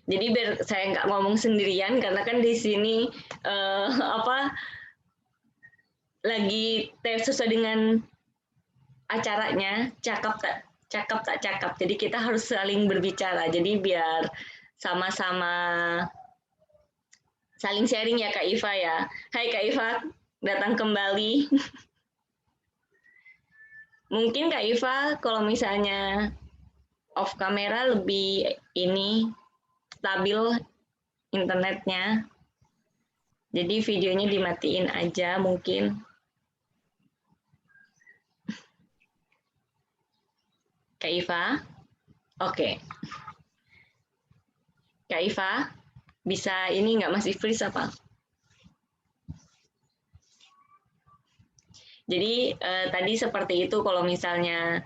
Jadi biar saya nggak ngomong sendirian karena kan di sini lagi sesuai dengan acaranya cakap tak cakap. Jadi kita harus saling berbicara. Jadi biar sama-sama saling sharing ya Kak Iva ya. Hai Kak Iva, datang kembali. Mungkin Kak Iva kalau misalnya off kamera lebih ini stabil internetnya. Jadi videonya dimatiin aja mungkin. Kak Iva? Oke. Kak Iva, bisa ini nggak masih freeze apa? Jadi tadi seperti itu kalau misalnya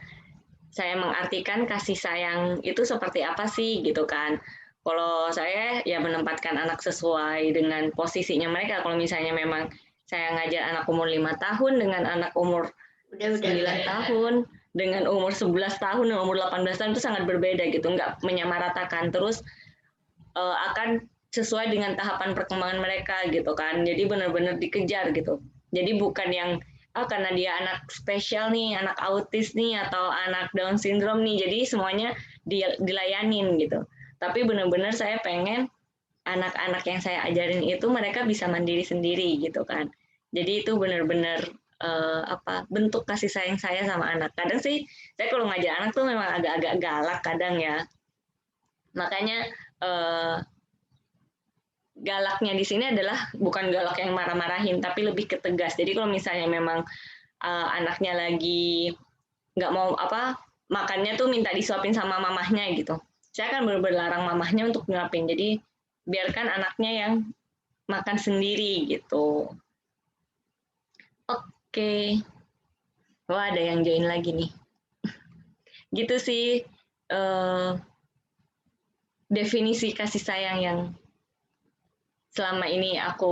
saya mengartikan kasih sayang itu seperti apa sih gitu kan. Kalau saya ya menempatkan anak sesuai dengan posisinya mereka. Kalau misalnya memang saya ngajar anak umur 5 tahun dengan anak umur 9 tahun, dengan umur 11 tahun dan umur 18 tahun itu sangat berbeda gitu, nggak menyamaratakan. Terus akan sesuai dengan tahapan perkembangan mereka gitu kan. Jadi benar-benar dikejar gitu. Jadi bukan yang karena dia anak spesial nih, anak autis nih atau anak Down syndrome nih. Jadi semuanya dilayanin gitu. Tapi benar-benar saya pengen anak-anak yang saya ajarin itu mereka bisa mandiri sendiri gitu kan. Jadi itu benar-benar bentuk kasih sayang saya sama anak. Kadang sih saya kalau ngajar anak tuh memang agak-agak galak kadang ya. Makanya galaknya di sini adalah bukan galak yang marah-marahin, tapi lebih ke tegas. Jadi kalau misalnya memang anaknya lagi nggak mau makannya tuh minta disuapin sama mamahnya gitu. Saya akan berlarang mamahnya untuk nyuapin. Jadi biarkan anaknya yang makan sendiri gitu. Oke. Wah, ada yang join lagi nih. Gitu sih definisi kasih sayang yang selama ini aku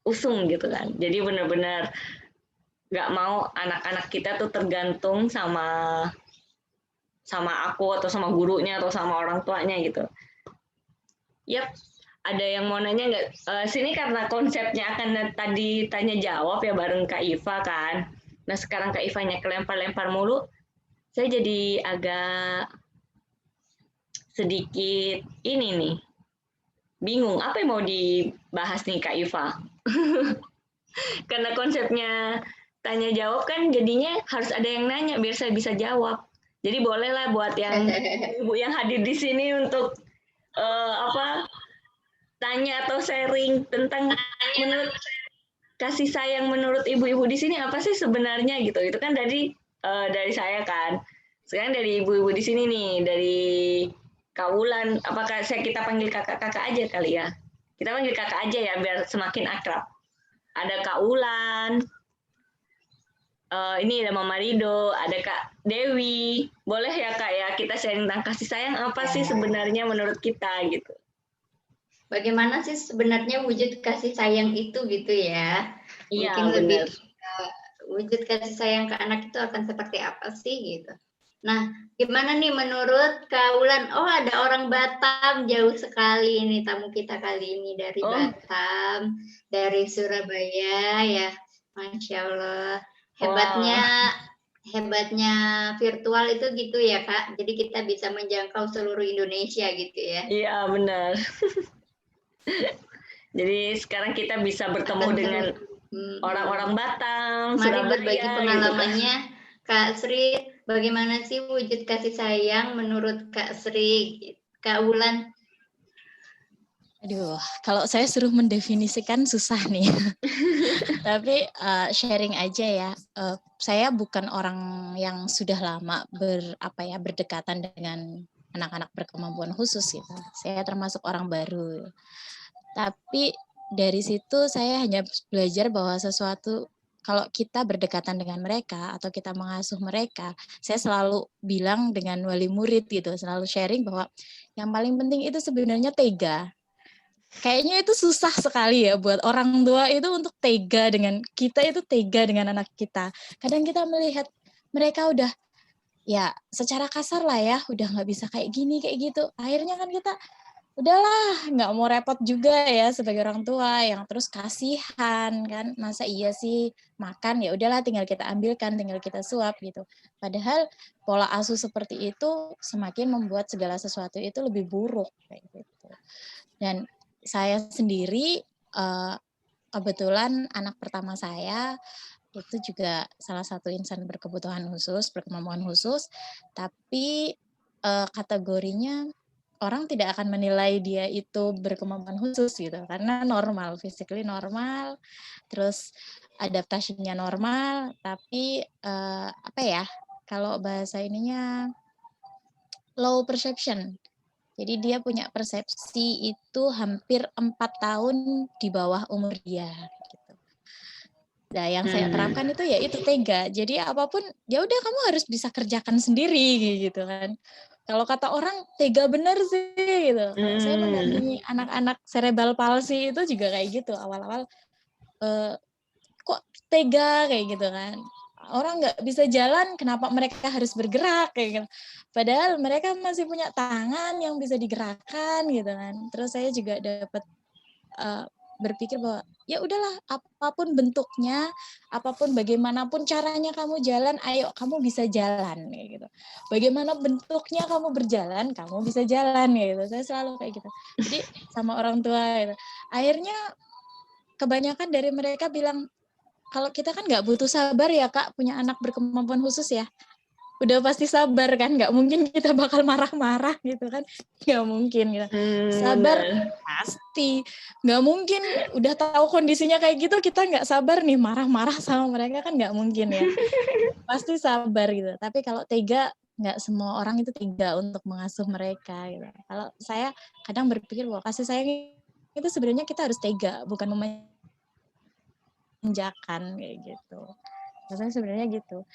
usung gitu kan. Jadi benar-benar nggak mau anak-anak kita tuh tergantung sama aku atau sama gurunya atau sama orang tuanya gitu. Yap, ada yang mau nanya nggak? Sini karena konsepnya akan tadi tanya jawab ya bareng Kak Iva kan. Nah sekarang Kak Ivanya kelempar-lempar mulu, saya jadi agak sedikit ini nih, bingung apa yang mau dibahas nih Kak Iva. Karena konsepnya tanya jawab kan jadinya harus ada yang nanya biar saya bisa jawab. Jadi bolehlah buat yang ibu yang hadir di sini untuk tanya atau sharing tentang menurut kasih sayang menurut ibu-ibu di sini apa sih sebenarnya gitu. Itu kan dari saya kan. Sekarang dari ibu-ibu di sini nih, dari Kak Wulan, apakah kita panggil kakak-kakak aja kali ya? Kita panggil kakak aja ya biar semakin akrab. Ada Kak Wulan, ini ada Mama Rido, ada Kak Dewi. Boleh ya Kak ya kita sharing tentang kasih sayang apa sih sebenarnya menurut kita gitu. Bagaimana sih sebenarnya wujud kasih sayang itu gitu ya? Iya, Mungkin benar. lebih wujud kasih sayang ke anak itu akan seperti apa sih gitu. Nah, gimana nih menurut Kak Wulan? Oh, ada orang Batam, jauh sekali ini tamu kita kali ini dari Batam, dari Surabaya ya. Masya Allah. Hebatnya virtual itu gitu ya Kak. Jadi kita bisa menjangkau seluruh Indonesia gitu ya. Iya, benar. Jadi sekarang kita bisa bertemu dengan orang-orang Batam, Mari Surabaya, berbagi pengalamannya, gitu kan. Kak Sri, bagaimana sih wujud kasih sayang menurut Kak Sri, Kak Wulan? Aduh, kalau saya suruh mendefinisikan susah nih. Tapi sharing aja ya. Saya bukan orang yang sudah lama berdekatan dengan anak-anak berkemampuan khusus gitu. Saya termasuk orang baru. Tapi dari situ saya hanya belajar bahwa sesuatu kalau kita berdekatan dengan mereka atau kita mengasuh mereka, saya selalu bilang dengan wali murid gitu, selalu sharing bahwa yang paling penting itu sebenarnya tega. Kayaknya itu susah sekali ya buat orang tua itu untuk tega dengan kita, itu tega dengan anak kita. Kadang kita melihat mereka udah ya secara kasar lah ya, udah nggak bisa kayak gini, kayak gitu. Akhirnya kan kita udahlah nggak mau repot juga ya sebagai orang tua yang terus kasihan kan, masa iya sih makan ya udahlah tinggal kita ambilkan, tinggal kita suap gitu. Padahal pola asuh seperti itu semakin membuat segala sesuatu itu lebih buruk kayak gitu. Dan saya sendiri kebetulan anak pertama saya itu juga salah satu insan berkebutuhan khusus, berkemampuan khusus, tapi kategorinya orang tidak akan menilai dia itu berkemampuan khusus gitu, karena normal, physically normal, terus adaptasinya normal, tapi apa ya, kalau bahasa ininya low perception. Jadi dia punya persepsi itu hampir 4 tahun di bawah umur dia. Gitu. Nah, yang saya terapkan itu ya itu tega. Jadi apapun ya udah kamu harus bisa kerjakan sendiri gitu kan. Kalau kata orang tega bener sih gitu. Kalau saya mendampingi anak-anak cerebral palsy itu juga kayak gitu. Awal-awal kok tega kayak gitu kan. Orang nggak bisa jalan, kenapa mereka harus bergerak kayak gitu. Padahal mereka masih punya tangan yang bisa digerakkan gitu kan. Terus saya juga dapat berpikir bahwa ya udahlah apapun bentuknya, apapun bagaimanapun caranya kamu jalan, ayo kamu bisa jalan kayak gitu. Bagaimana bentuknya kamu berjalan, kamu bisa jalan kayak gitu. Saya selalu kayak gitu. Jadi sama orang tua gitu. Akhirnya kebanyakan dari mereka bilang kalau kita kan nggak butuh sabar ya Kak punya anak berkemampuan khusus ya. Udah pasti sabar kan, nggak mungkin kita bakal marah-marah gitu kan, nggak mungkin gitu. Sabar pasti, nggak mungkin udah tahu kondisinya kayak gitu kita nggak sabar nih marah-marah sama mereka kan nggak mungkin ya, pasti sabar gitu. Tapi kalau tega nggak semua orang itu tega untuk mengasuh mereka gitu. Kalau saya kadang berpikir bahwa kasih sayang itu sebenarnya kita harus tega, bukan memanjakan kayak gitu. Rasanya sebenarnya gitu.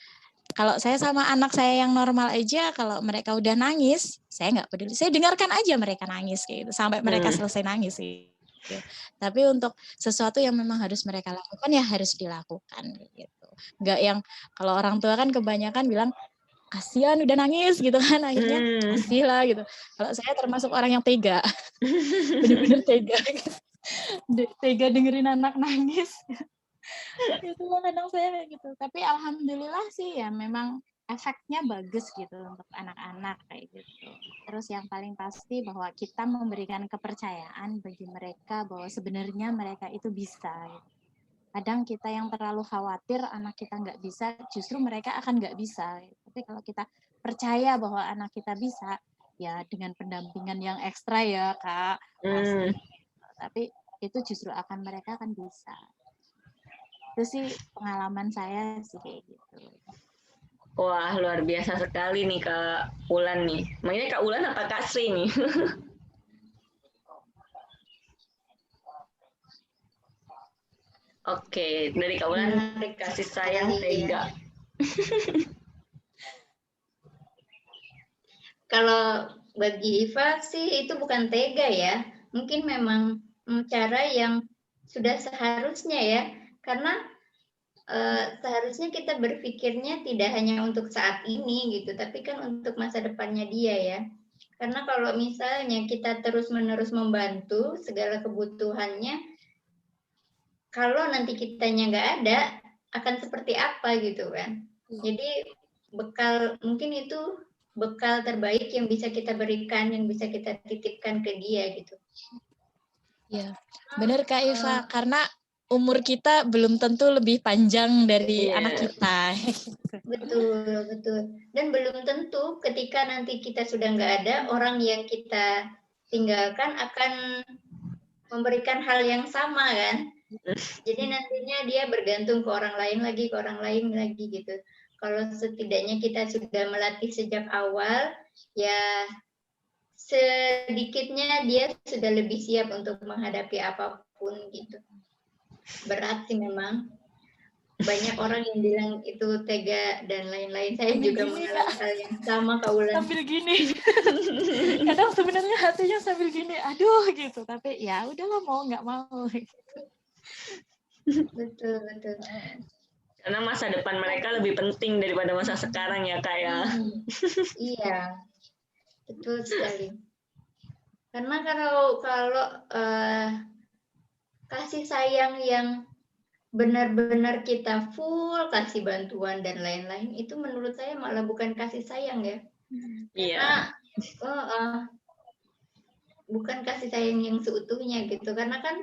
Kalau saya sama anak saya yang normal aja, kalau mereka udah nangis, saya nggak peduli. Saya dengarkan aja mereka nangis gitu, sampai mereka selesai nangis gitu. Tapi untuk sesuatu yang memang harus mereka lakukan ya harus dilakukan gitu. Nggak yang kalau orang tua kan kebanyakan bilang kasihan udah nangis gitu kan, akhirnya kasih lah gitu. Kalau saya termasuk orang yang tega, bener-bener tega, tega dengerin anak nangis. Itu kadang saya kayak gitu. Tapi alhamdulillah sih ya memang efeknya bagus gitu untuk anak-anak kayak gitu. Terus yang paling pasti bahwa kita memberikan kepercayaan bagi mereka bahwa sebenarnya mereka itu bisa. Gitu. Kadang kita yang terlalu khawatir anak kita nggak bisa, justru mereka akan nggak bisa. Gitu. Tapi kalau kita percaya bahwa anak kita bisa, ya dengan pendampingan yang ekstra ya Kak, pasti. Tapi itu justru mereka akan bisa. Itu sih pengalaman saya sih kayak gitu. Wah, luar biasa sekali nih Kak Ulan nih. Makanya Kak Ulan apa Kak Sri nih? Oke, dari Kak Ulan kasih sayang tega. Kalau bagi Iva sih itu bukan tega ya. Mungkin memang cara yang sudah seharusnya ya. Karena seharusnya kita berpikirnya tidak hanya untuk saat ini gitu, tapi kan untuk masa depannya dia ya. Karena kalau misalnya kita terus-menerus membantu segala kebutuhannya, kalau nanti kitanya nggak ada, akan seperti apa gitu kan. Jadi mungkin itu bekal terbaik yang bisa kita berikan, yang bisa kita titipkan ke dia gitu. Ya, benar Kak Iva, karena umur kita belum tentu lebih panjang dari anak kita. Betul, betul. Dan belum tentu ketika nanti kita sudah nggak ada, orang yang kita tinggalkan akan memberikan hal yang sama kan. Jadi nantinya dia bergantung ke orang lain lagi gitu. Kalau setidaknya kita sudah melatih sejak awal, ya sedikitnya dia sudah lebih siap untuk menghadapi apapun gitu. Berat sih memang. Banyak orang yang bilang itu tega dan lain-lain. Saya juga mengalami hal yang sama, Kak Ulan. Sambil gini. Kadang sebenarnya hatinya sambil gini, aduh gitu. Tapi ya udahlah mau nggak mau. Betul, betul. Karena masa depan mereka lebih penting daripada masa sekarang ya Kak ya. Iya, betul sekali. Karena kalau kasih sayang yang benar-benar kita full kasih bantuan dan lain-lain, itu menurut saya malah bukan kasih sayang ya. Iya. Karena bukan kasih sayang yang seutuhnya gitu. Karena kan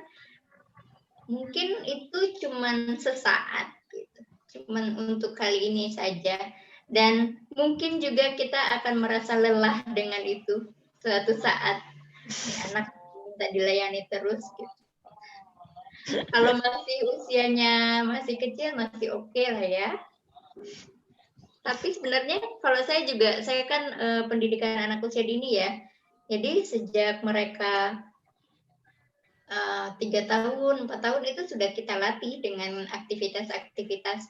mungkin itu cuman sesaat gitu. Cuman untuk kali ini saja. Dan mungkin juga kita akan merasa lelah dengan itu suatu saat. Anak minta dilayani terus gitu. Kalau masih usianya masih kecil masih oke lah ya. Tapi sebenarnya kalau saya kan pendidikan anak usia dini ya. Jadi sejak mereka 3 tahun, 4 tahun itu sudah kita latih dengan aktivitas-aktivitas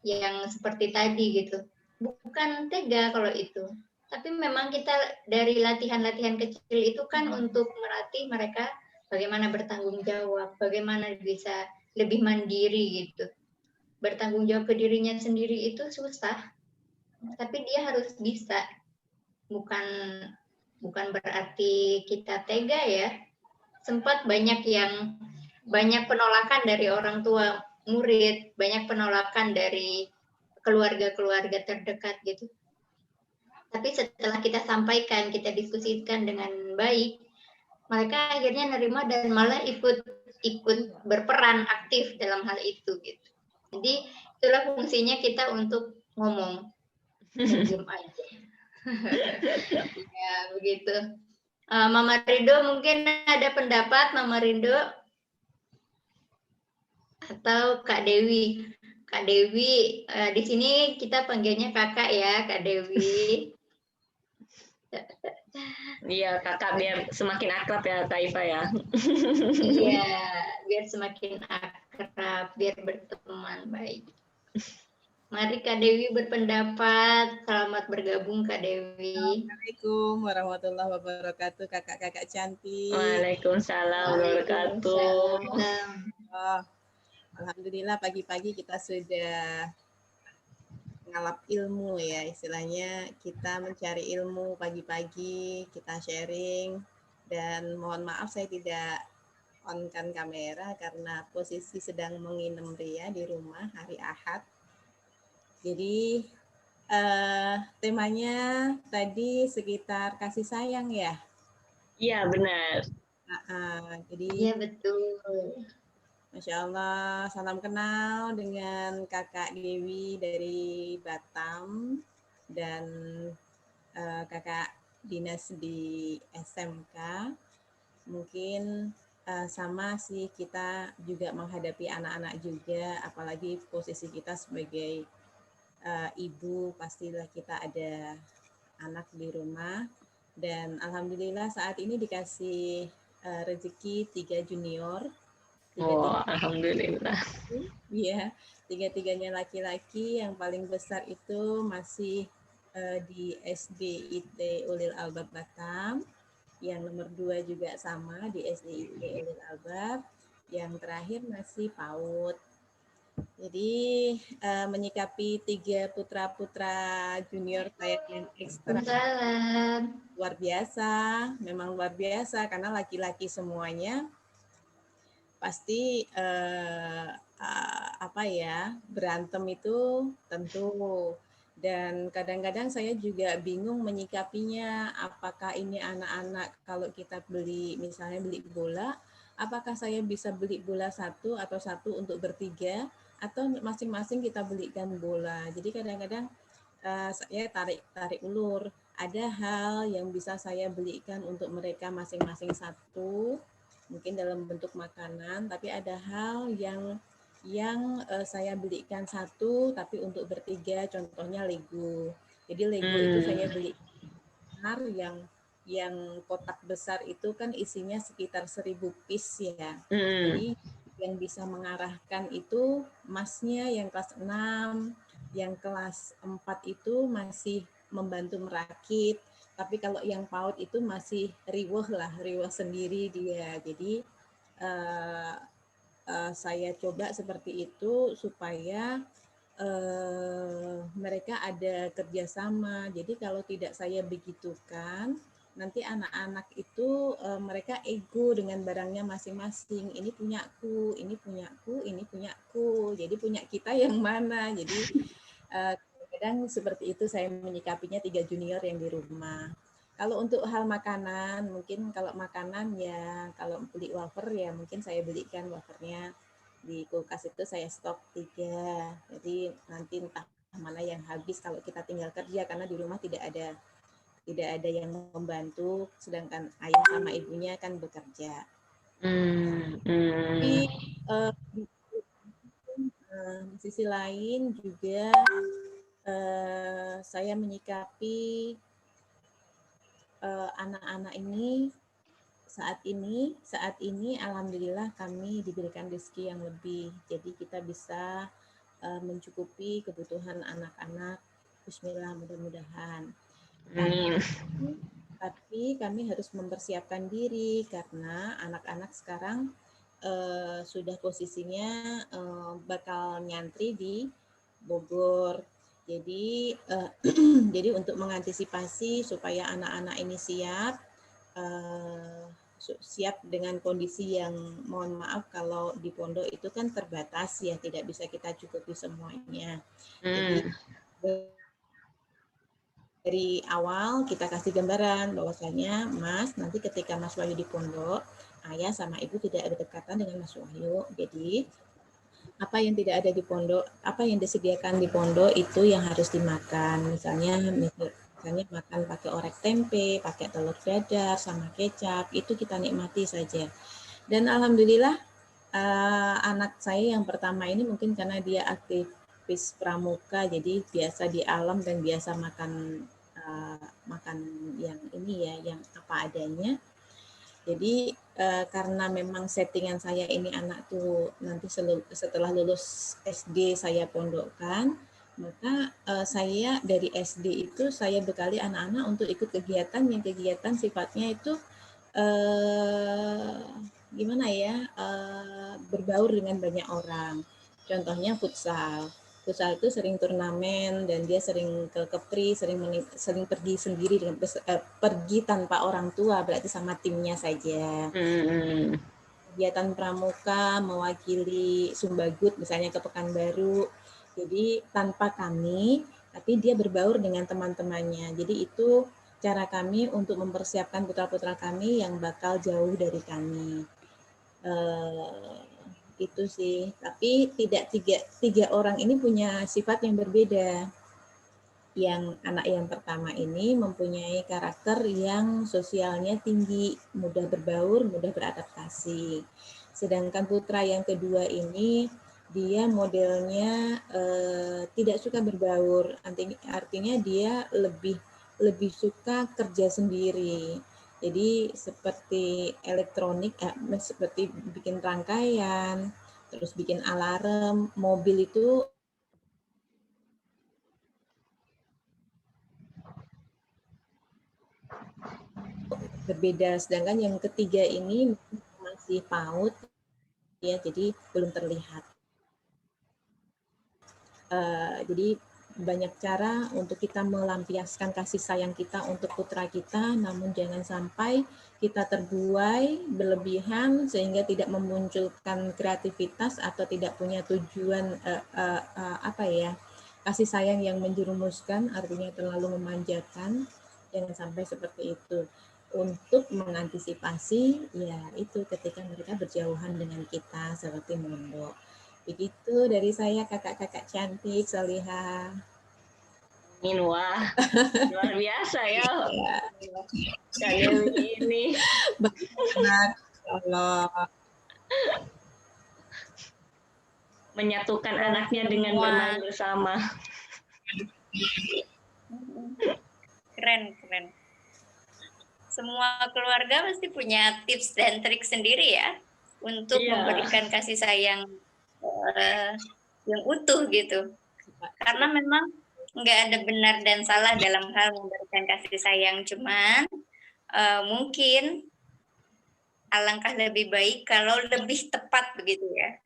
yang seperti tadi gitu. Bukan tega kalau itu, tapi memang kita dari latihan-latihan kecil itu kan untuk melatih mereka bagaimana bertanggung jawab, bagaimana bisa lebih mandiri gitu. Bertanggung jawab ke dirinya sendiri itu susah, tapi dia harus bisa. Bukan berarti kita tega ya. Sempat banyak penolakan dari orang tua murid, banyak penolakan dari keluarga-keluarga terdekat gitu. Tapi setelah kita sampaikan, kita diskusikan dengan baik, mereka akhirnya nerima dan malah ikut berperan aktif dalam hal itu gitu. Jadi itulah fungsinya kita untuk ngomong, diam aja. Ya begitu. Mama Rido mungkin ada pendapat, Mama Rido atau Kak Dewi. Kak Dewi, di sini kita panggilnya kakak ya, Kak Dewi. Iya, kakak biar semakin akrab ya, Kak Iva ya. Iya, biar semakin akrab, biar berteman baik. Mari Kak Dewi berpendapat. Selamat bergabung Kak Dewi. Assalamualaikum warahmatullahi wabarakatuh, kakak-kakak cantik. Waalaikumsalam wabarakatuh. Alhamdulillah pagi-pagi kita sudah ngalap ilmu ya, istilahnya kita mencari ilmu pagi-pagi, kita sharing, dan mohon maaf saya tidak on-kan kamera karena posisi sedang menginap Ria di rumah hari Ahad. Jadi temanya tadi sekitar kasih sayang ya? Iya benar. Jadi iya betul. Masya Allah, salam kenal dengan Kakak Dewi dari Batam dan Kakak Dinas di SMK. Mungkin sama sih kita juga menghadapi anak-anak juga, apalagi posisi kita sebagai ibu, pastilah kita ada anak di rumah. Dan alhamdulillah saat ini dikasih rezeki 3 junior. Alhamdulillah. Iya, 3-3-nya laki-laki, yang paling besar itu masih di SDIT Ulil Albab Batam, yang nomor 2 juga sama di SDIT Ulil Albab, yang terakhir masih PAUD. Jadi menyikapi 3 putra-putra junior saya yang ekstra luar biasa, memang luar biasa karena laki-laki semuanya pasti berantem itu tentu, dan kadang-kadang saya juga bingung menyikapinya, apakah ini anak-anak kalau kita misalnya beli bola, apakah saya bisa beli bola satu atau satu untuk bertiga, atau masing-masing kita belikan bola. Jadi kadang-kadang saya tarik ulur, ada hal yang bisa saya belikan untuk mereka masing-masing satu, mungkin dalam bentuk makanan, tapi ada hal yang saya belikan satu tapi untuk bertiga, contohnya Lego. Jadi Lego itu saya beli yang kotak besar itu kan isinya sekitar 1000 piece ya. Jadi yang bisa mengarahkan itu masnya yang kelas 6, yang kelas 4 itu masih membantu merakit, tapi kalau yang PAUD itu masih riweh sendiri dia. Jadi saya coba seperti itu supaya mereka ada kerjasama. Jadi kalau tidak saya begitukan, nanti anak-anak itu mereka ego dengan barangnya masing-masing. Ini punyaku, ini punyaku, ini punyaku. Jadi punya kita yang mana? Jadi kadang seperti itu saya menyikapinya 3 junior yang di rumah. Kalau untuk hal makanan, mungkin kalau makanan ya kalau beli wafer ya mungkin saya belikan wafernya. Di kulkas itu saya stok 3. Jadi nanti entah mana yang habis kalau kita tinggal kerja karena di rumah tidak ada yang membantu, sedangkan ayah sama ibunya kan bekerja. Tapi di sisi lain juga saya menyikapi anak-anak ini saat ini alhamdulillah kami diberikan rezeki yang lebih, jadi kita bisa mencukupi kebutuhan anak-anak. Bismillah, mudah-mudahan. Tapi kami harus mempersiapkan diri karena anak-anak sekarang sudah posisinya bakal nyantri di Bogor. Jadi jadi untuk mengantisipasi supaya anak-anak ini siap dengan kondisi yang mohon maaf kalau di pondok itu kan terbatas ya, tidak bisa kita cukupi semuanya. Jadi dari awal kita kasih gambaran bahwasanya Mas, nanti ketika Mas Wahyu di pondok, ayah sama ibu tidak ada kedekatan dengan Mas Wahyu. Jadi apa yang tidak ada di pondok, apa yang disediakan di pondok itu yang harus dimakan. Misalnya makan pakai orek tempe, pakai telur dadar sama kecap, itu kita nikmati saja. Dan alhamdulillah anak saya yang pertama ini mungkin karena dia aktivis pramuka, jadi biasa di alam dan biasa makan yang ini ya, yang apa adanya. Jadi karena memang settingan saya ini anak tuh nanti setelah lulus SD saya pondokkan, maka saya dari SD itu saya bekali anak-anak untuk ikut kegiatan yang kegiatan sifatnya itu gimana ya, berbaur dengan banyak orang. Contohnya futsal. Futsal itu sering turnamen dan dia sering ke Kepri, sering pergi sendiri dengan pergi tanpa orang tua, berarti sama timnya saja. Kegiatan pramuka mewakili Sumbagut misalnya ke Pekanbaru. Jadi tanpa kami, tapi dia berbaur dengan teman-temannya. Jadi itu cara kami untuk mempersiapkan putra-putra kami yang bakal jauh dari kami. Itu sih, tapi tidak tiga orang ini punya sifat yang berbeda. Yang anak yang pertama ini mempunyai karakter yang sosialnya tinggi, mudah berbaur, mudah beradaptasi. Sedangkan putra yang kedua ini dia modelnya tidak suka berbaur, artinya dia lebih suka kerja sendiri. Jadi seperti elektronik, seperti bikin rangkaian, terus bikin alarm, mobil itu berbeda. Sedangkan yang ketiga ini masih PAUD, ya, jadi belum terlihat. Jadi banyak cara untuk kita melampiaskan kasih sayang kita untuk putra kita, namun jangan sampai kita terbuai berlebihan sehingga tidak memunculkan kreativitas atau tidak punya tujuan kasih sayang yang menjerumuskan, artinya terlalu memanjakan. Jangan sampai seperti itu. Untuk mengantisipasi ya itu ketika mereka berjauhan dengan kita seperti mondok. Begitu dari saya, kakak-kakak cantik, Salihah. Wah, luar biasa ya. Kalian begini. Banyak, Allah. Menyatukan anaknya dengan bermain bersama. Keren. Semua keluarga pasti punya tips dan trik sendiri ya untuk memberikan kasih sayang yang utuh gitu. Karena memang nggak ada benar dan salah dalam hal memberikan kasih sayang, cuman mungkin alangkah lebih baik kalau lebih tepat begitu ya,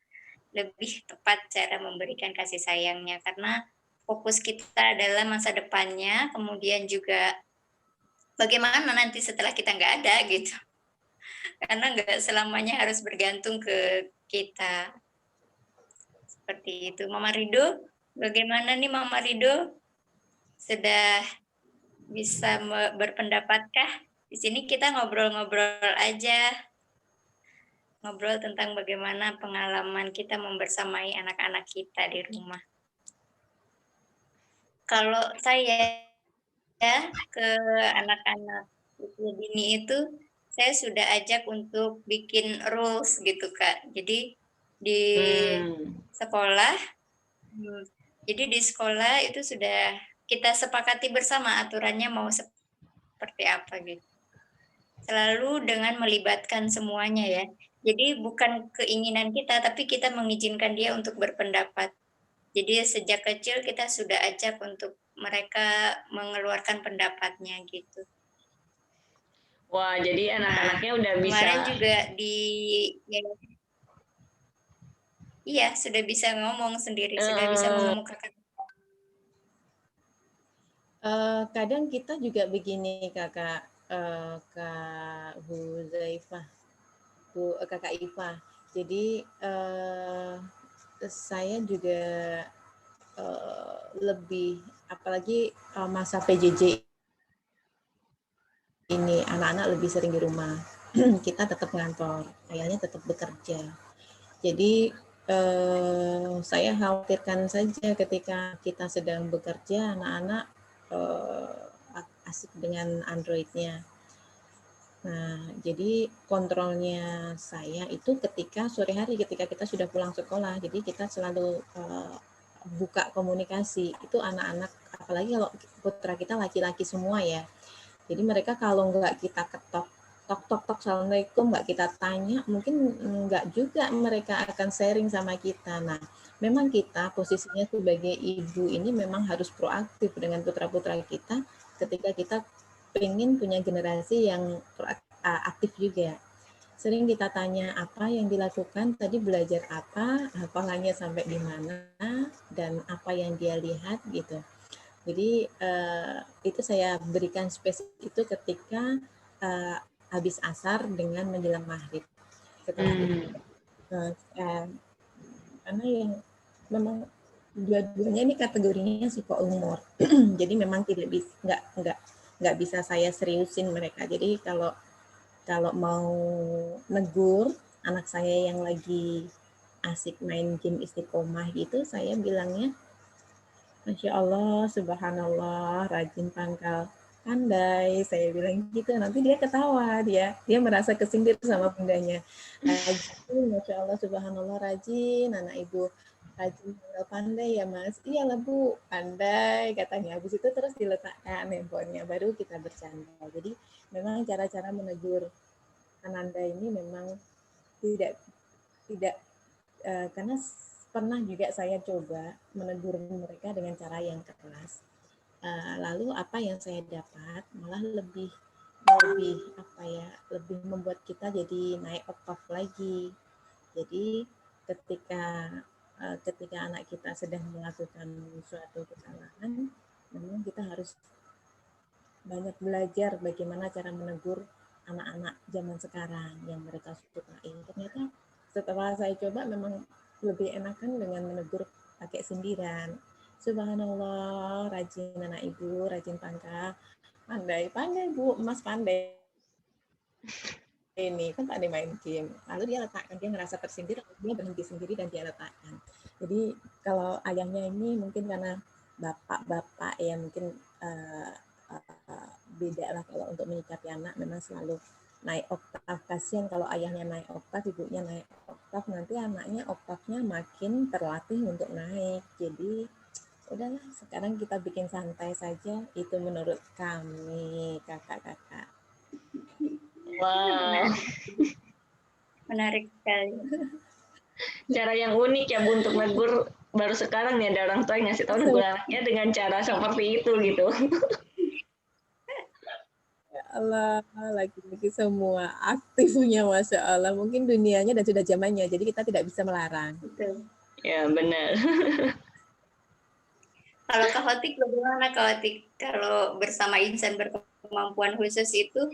lebih tepat cara memberikan kasih sayangnya, karena fokus kita adalah masa depannya, kemudian juga bagaimana nanti setelah kita nggak ada gitu. Karena nggak selamanya harus bergantung ke kita. Seperti itu. Mama Rido, bagaimana nih Mama Rido? Sudah bisa berpendapatkah? Di sini kita ngobrol-ngobrol aja. Ngobrol tentang bagaimana pengalaman kita membersamai anak-anak kita di rumah. Kalau saya ke anak-anak usia dini itu, saya sudah ajak untuk bikin rules gitu Kak. Jadi di sekolah, jadi di sekolah itu sudah kita sepakati bersama aturannya mau seperti apa gitu. Selalu dengan melibatkan semuanya ya. Jadi bukan keinginan kita, tapi kita mengizinkan dia untuk berpendapat. Jadi sejak kecil kita sudah ajak untuk mereka mengeluarkan pendapatnya gitu. Wah, jadi anak-anaknya udah bisa. Kemarin juga iya, sudah bisa ngomong sendiri, sudah bisa mengemukakan. Kadang kita juga begini Kak Huzaifah, Kakak Iva. Jadi saya juga lebih, apalagi masa PJJ ini, anak-anak lebih sering di rumah. Kita tetap ngantor, ayahnya tetap bekerja. Jadi saya khawatirkan saja ketika kita sedang bekerja, anak-anak asik dengan Android-nya. Nah, jadi kontrolnya saya itu ketika sore hari, ketika kita sudah pulang sekolah. Jadi kita selalu buka komunikasi. Itu anak-anak, apalagi kalau putra kita laki-laki semua ya. Jadi mereka kalau nggak kita ketok, tok, assalamualaikum, nggak kita tanya, mungkin nggak juga mereka akan sharing sama kita. Nah, memang kita posisinya sebagai ibu ini memang harus proaktif dengan putra-putra kita ketika kita pengen punya generasi yang aktif juga. Sering kita tanya apa yang dilakukan, tadi belajar apa, hafalnya sampai di mana, dan apa yang dia lihat gitu. Jadi itu saya berikan space itu ketika habis asar dengan menjelang maghrib. Setelah itu, karena yang memang dua-duanya ini kategorinya psiko umur. Jadi memang tidak bisa nggak bisa saya seriusin mereka. Jadi kalau mau negur anak saya yang lagi asik main game istiqomah gitu, saya bilangnya, Masya Allah, subhanallah, rajin, pangkal, pandai. Saya bilang gitu, nanti dia ketawa, dia merasa kesindir sama bundanya. Rajin, Masya Allah, subhanallah, rajin, anak ibu. Rajin, pangkal, pandai ya mas. Iyalah bu, pandai katanya. Habis itu terus diletakkan handphonenya, baru kita bercanda. Jadi memang cara-cara menegur Ananda ini memang tidak karena pernah juga saya coba menegur mereka dengan cara yang keras. Lalu apa yang saya dapat malah lebih membuat kita jadi naik oktav lagi. Jadi ketika anak kita sedang melakukan suatu kesalahan, memang kita harus banyak belajar bagaimana cara menegur anak-anak zaman sekarang yang mereka sukai. Ternyata setelah saya coba memang lebih enakan dengan menegur pakai sindiran. Subhanallah, rajin anak ibu, rajin pangkal, pandai bu, emas pandai ini kan pandai main game. Lalu dia letakkan, dia ngerasa tersindir, dia berhenti sendiri dan dia letakkan. Jadi kalau ayahnya ini mungkin karena bapak ya mungkin beda lah kalau untuk menyikapi anak, memang selalu naik oktav. Kasihan kalau ayahnya naik oktav, ibunya naik oktav, nanti anaknya oktavnya makin terlatih untuk naik. Jadi udahlah, sekarang kita bikin santai saja, itu menurut kami kakak-kakak. Wow, menarik sekali. Cara yang unik ya Bu untuk negur, baru sekarang nih ada orang tua yang ngasih tahu negur anaknya dengan cara seperti itu gitu. Allah, laki-laki semua aktifnya, Masya Allah. Mungkin dunianya dan sudah zamannya, jadi kita tidak bisa melarang. Betul. Ya, benar. Kalau Kak Hotik bagaimana Kak Hotik? Kalau bersama insan berkembang berkemampuan khusus itu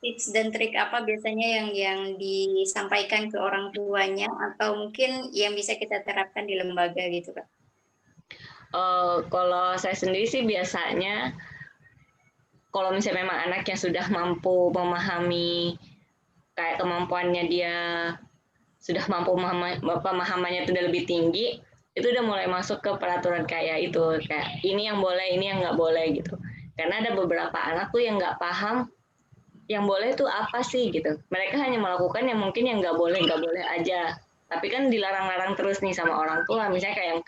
tips dan trik apa biasanya yang disampaikan ke orang tuanya atau mungkin yang bisa kita terapkan di lembaga gitu Kak? Kalau saya sendiri sih biasanya kalau misalnya memang anaknya sudah mampu memahami kayak kemampuannya dia sudah mampu pemahamannya itu udah lebih tinggi, itu udah mulai masuk ke peraturan kayak itu, kayak ini yang boleh, ini yang nggak boleh gitu. Karena ada beberapa anak tuh yang nggak paham yang boleh itu apa sih gitu. Mereka hanya melakukan yang mungkin yang nggak boleh aja. Tapi kan dilarang-larang terus nih sama orang tua, misalnya kayak yang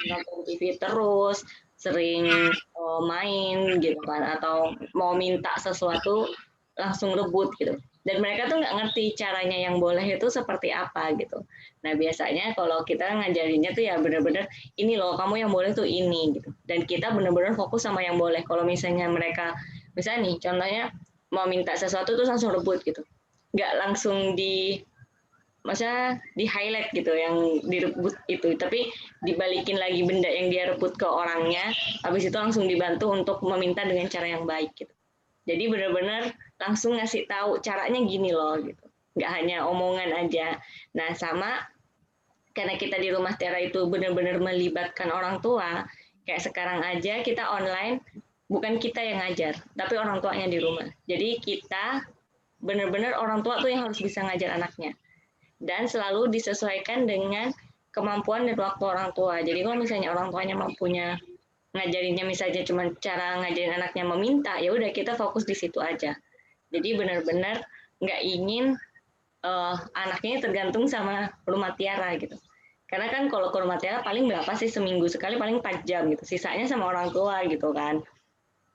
nonton TV terus, sering main gitu kan, atau mau minta sesuatu langsung rebut gitu. Dan mereka tuh nggak ngerti caranya yang boleh itu seperti apa gitu. Nah biasanya kalau kita ngajarinnya tuh ya benar-benar ini loh kamu yang boleh tuh ini gitu. Dan kita benar-benar fokus sama yang boleh. Kalau misalnya mereka, misalnya nih contohnya mau minta sesuatu tuh langsung rebut gitu. Nggak langsung maksudnya di highlight gitu yang direbut itu, tapi dibalikin lagi benda yang dia rebut ke orangnya, habis itu langsung dibantu untuk meminta dengan cara yang baik gitu. Jadi benar-benar langsung ngasih tahu caranya gini loh gitu, nggak hanya omongan aja. Nah sama karena kita di Rumah Tiara itu benar-benar melibatkan orang tua, kayak sekarang aja kita online, bukan kita yang ngajar, tapi orang tuanya di rumah. Jadi kita benar-benar orang tua tuh yang harus bisa ngajar anaknya. Dan selalu disesuaikan dengan kemampuan dan waktu orang tua. Jadi kalau misalnya orang tuanya mampunya ngajarinnya misalnya cuma cara ngajarin anaknya meminta, ya udah kita fokus di situ aja. Jadi benar-benar nggak ingin anaknya tergantung sama Rumah Tiara gitu. Karena kan kalau ke Rumah Tiara paling berapa sih seminggu sekali, paling 4 jam gitu. Sisanya sama orang tua gitu kan.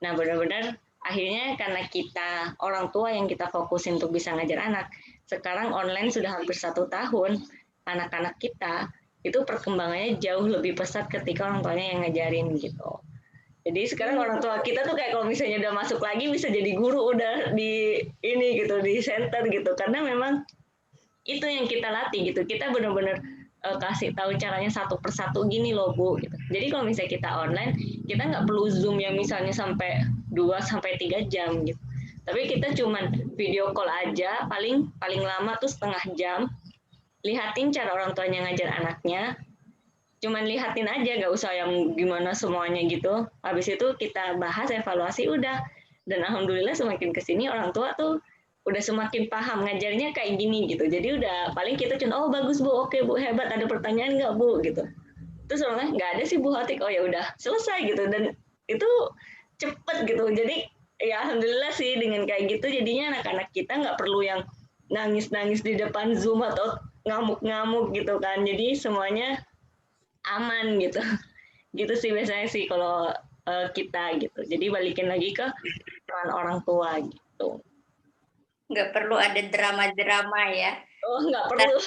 Nah benar-benar akhirnya karena kita orang tua yang kita fokusin untuk bisa ngajar anak, sekarang online sudah hampir 1 tahun, anak-anak kita itu perkembangannya jauh lebih pesat ketika orang tuanya yang ngajarin gitu. Jadi sekarang orang tua kita tuh kayak kalau misalnya udah masuk lagi bisa jadi guru udah di ini gitu, di center gitu. Karena memang itu yang kita latih gitu. Kita benar-benar kasih tahu caranya satu persatu gini loh Bu gitu. Jadi kalau misalnya kita online, kita nggak perlu Zoom yang misalnya sampai 2-3 jam gitu. Tapi kita cuman video call aja, paling lama tuh setengah jam, lihatin cara orang tuanya ngajar anaknya, cuman lihatin aja, nggak usah yang gimana semuanya gitu. Habis itu kita bahas, evaluasi, udah. Dan alhamdulillah semakin kesini orang tua tuh udah semakin paham ngajarnya kayak gini gitu. Jadi udah paling kita cuma, oh bagus Bu, oke Bu, hebat, ada pertanyaan nggak Bu gitu. Terus orangnya nggak ada sih Bu Hatik, oh ya udah selesai gitu. Dan itu cepet gitu. Jadi ya alhamdulillah sih dengan kayak gitu jadinya anak-anak kita nggak perlu yang nangis-nangis di depan Zoom atau ngamuk-ngamuk gitu kan. Jadi semuanya aman gitu. Gitu sih biasanya sih kalau kita gitu. Jadi balikin lagi ke peran orang tua gitu. Nggak perlu ada drama-drama ya. Oh, nggak perlu.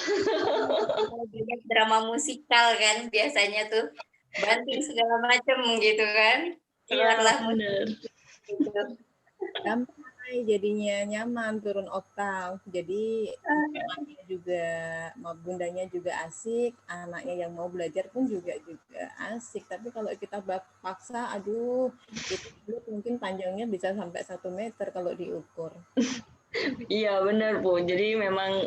Drama musikal kan biasanya tuh. Banting segala macam gitu kan. Keluarlah bener. Gitu. Gampang jadinya, nyaman, turun oktav. Jadi bundanya juga asik, anaknya yang mau belajar pun juga asik. Tapi kalau kita paksa, aduh, itu mungkin panjangnya bisa sampai 1 meter kalau diukur. Iya benar Bu. Jadi memang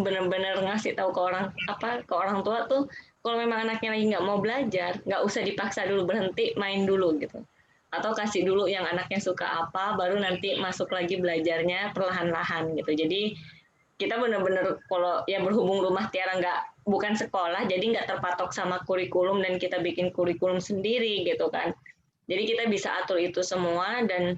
benar-benar ngasih tahu ke orang tua tuh kalau memang anaknya lagi nggak mau belajar, nggak usah dipaksa dulu, berhenti main dulu gitu. Atau kasih dulu yang anaknya suka apa, baru nanti masuk lagi belajarnya perlahan-lahan gitu. Jadi kita benar-benar kalau ya berhubung Rumah Tiara bukan sekolah, jadi nggak terpatok sama kurikulum dan kita bikin kurikulum sendiri gitu kan. Jadi kita bisa atur itu semua dan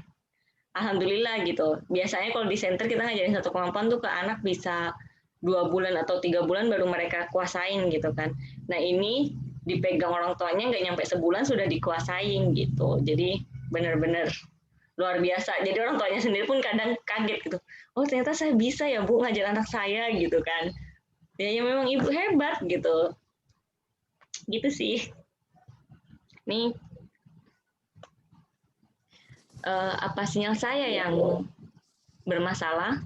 alhamdulillah gitu. Biasanya kalau di center kita ngajarin satu kemampuan tuh ke anak bisa 2 bulan atau 3 bulan baru mereka kuasain gitu kan. Nah ini dipegang orang tuanya nggak nyampe sebulan sudah dikuasain gitu. Jadi benar-benar luar biasa. Jadi orang tuanya sendiri pun kadang kaget gitu. Oh ternyata saya bisa ya Bu ngajar anak saya gitu kan. Ya memang ibu hebat gitu. Gitu sih. Nih apa sinyal saya yang bermasalah?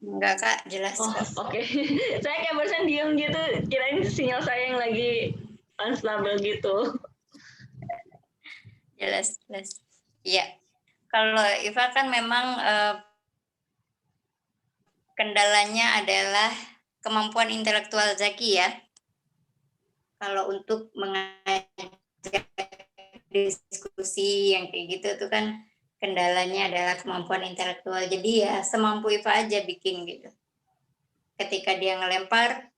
Enggak Kak, jelas. Oh, oke. Saya kayak barusan diam gitu, kirain sinyal saya yang lagi unstable gitu. Jelas. Iya. Kalau Iva kan memang kendalanya adalah kemampuan intelektual Zaki ya. Kalau untuk mengajak diskusi yang kayak gitu tuh kan kendalanya adalah kemampuan intelektual. Jadi ya semampu Iva aja bikin gitu. Ketika dia ngelempar,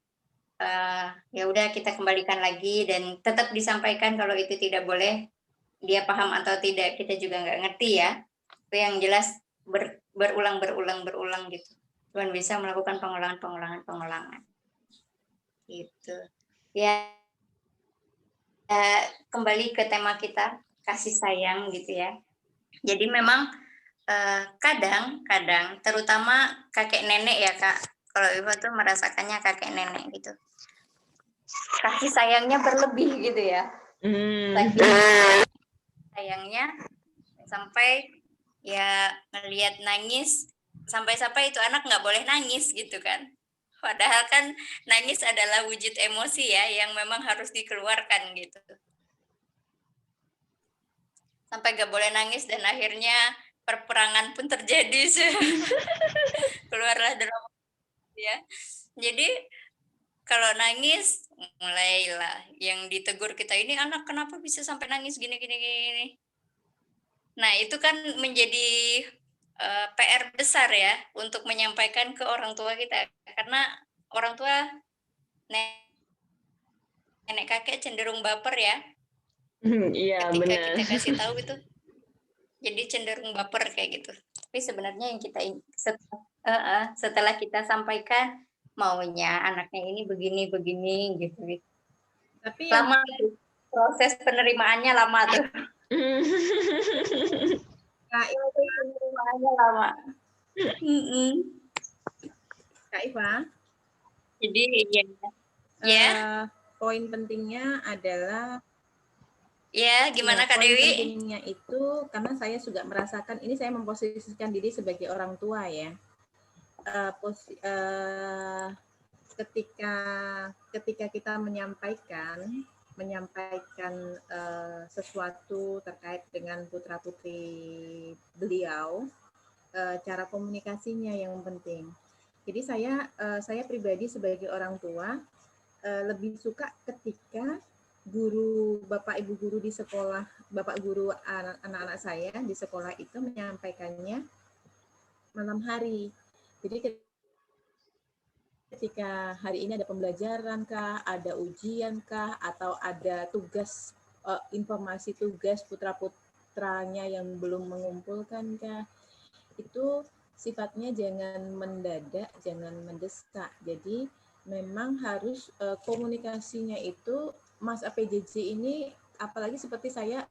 ya udah kita kembalikan lagi dan tetap disampaikan kalau itu tidak boleh. Dia paham atau tidak kita juga nggak ngerti ya. Tapi yang jelas berulang gitu. Cuman bisa melakukan pengulangan gitu. Ya, kembali ke tema kita kasih sayang gitu ya. Jadi memang kadang terutama kakek nenek ya Kak, kalau Iva tuh merasakannya kakek nenek gitu, kasih sayangnya berlebih gitu ya. Saking sayangnya sampai ya ngelihat nangis, sampai itu anak nggak boleh nangis gitu kan. Padahal kan nangis adalah wujud emosi ya yang memang harus dikeluarkan gitu. Sampai gak boleh nangis dan akhirnya perperangan pun terjadi. Keluarlah drama ya. Jadi kalau nangis mulailah yang ditegur kita, ini anak kenapa bisa sampai nangis gini. Nah, itu kan menjadi PR besar ya untuk menyampaikan ke orang tua kita, karena orang tua nenek kakek cenderung baper ya. Iya, Ketika benar. kita kasih tahu itu jadi cenderung baper kayak gitu. Tapi sebenarnya yang kita setelah kita sampaikan maunya anaknya ini begini gitu. Tapi Lama tuh proses penerimaannya lama tuh. Kak, Penerimaannya lama. Kak Iva, Jadi ya. Poin pentingnya adalah Ya, gimana Kak poin Dewi? pentingnya itu karena saya juga merasakan ini, saya memposisikan diri sebagai orang tua ya. Ketika kita menyampaikan sesuatu terkait dengan putra putri beliau, cara komunikasinya yang penting. Jadi saya pribadi sebagai orang tua lebih suka ketika bapak ibu guru di sekolah, bapak guru anak-anak saya di sekolah itu menyampaikannya malam hari. Jadi ketika hari ini ada pembelajaran kah, ada ujian kah, atau ada tugas, informasi tugas putra-putranya yang belum mengumpulkan kah, itu sifatnya jangan mendadak, jangan mendesak. Jadi memang harus komunikasinya itu, Mas APJJ ini, apalagi seperti saya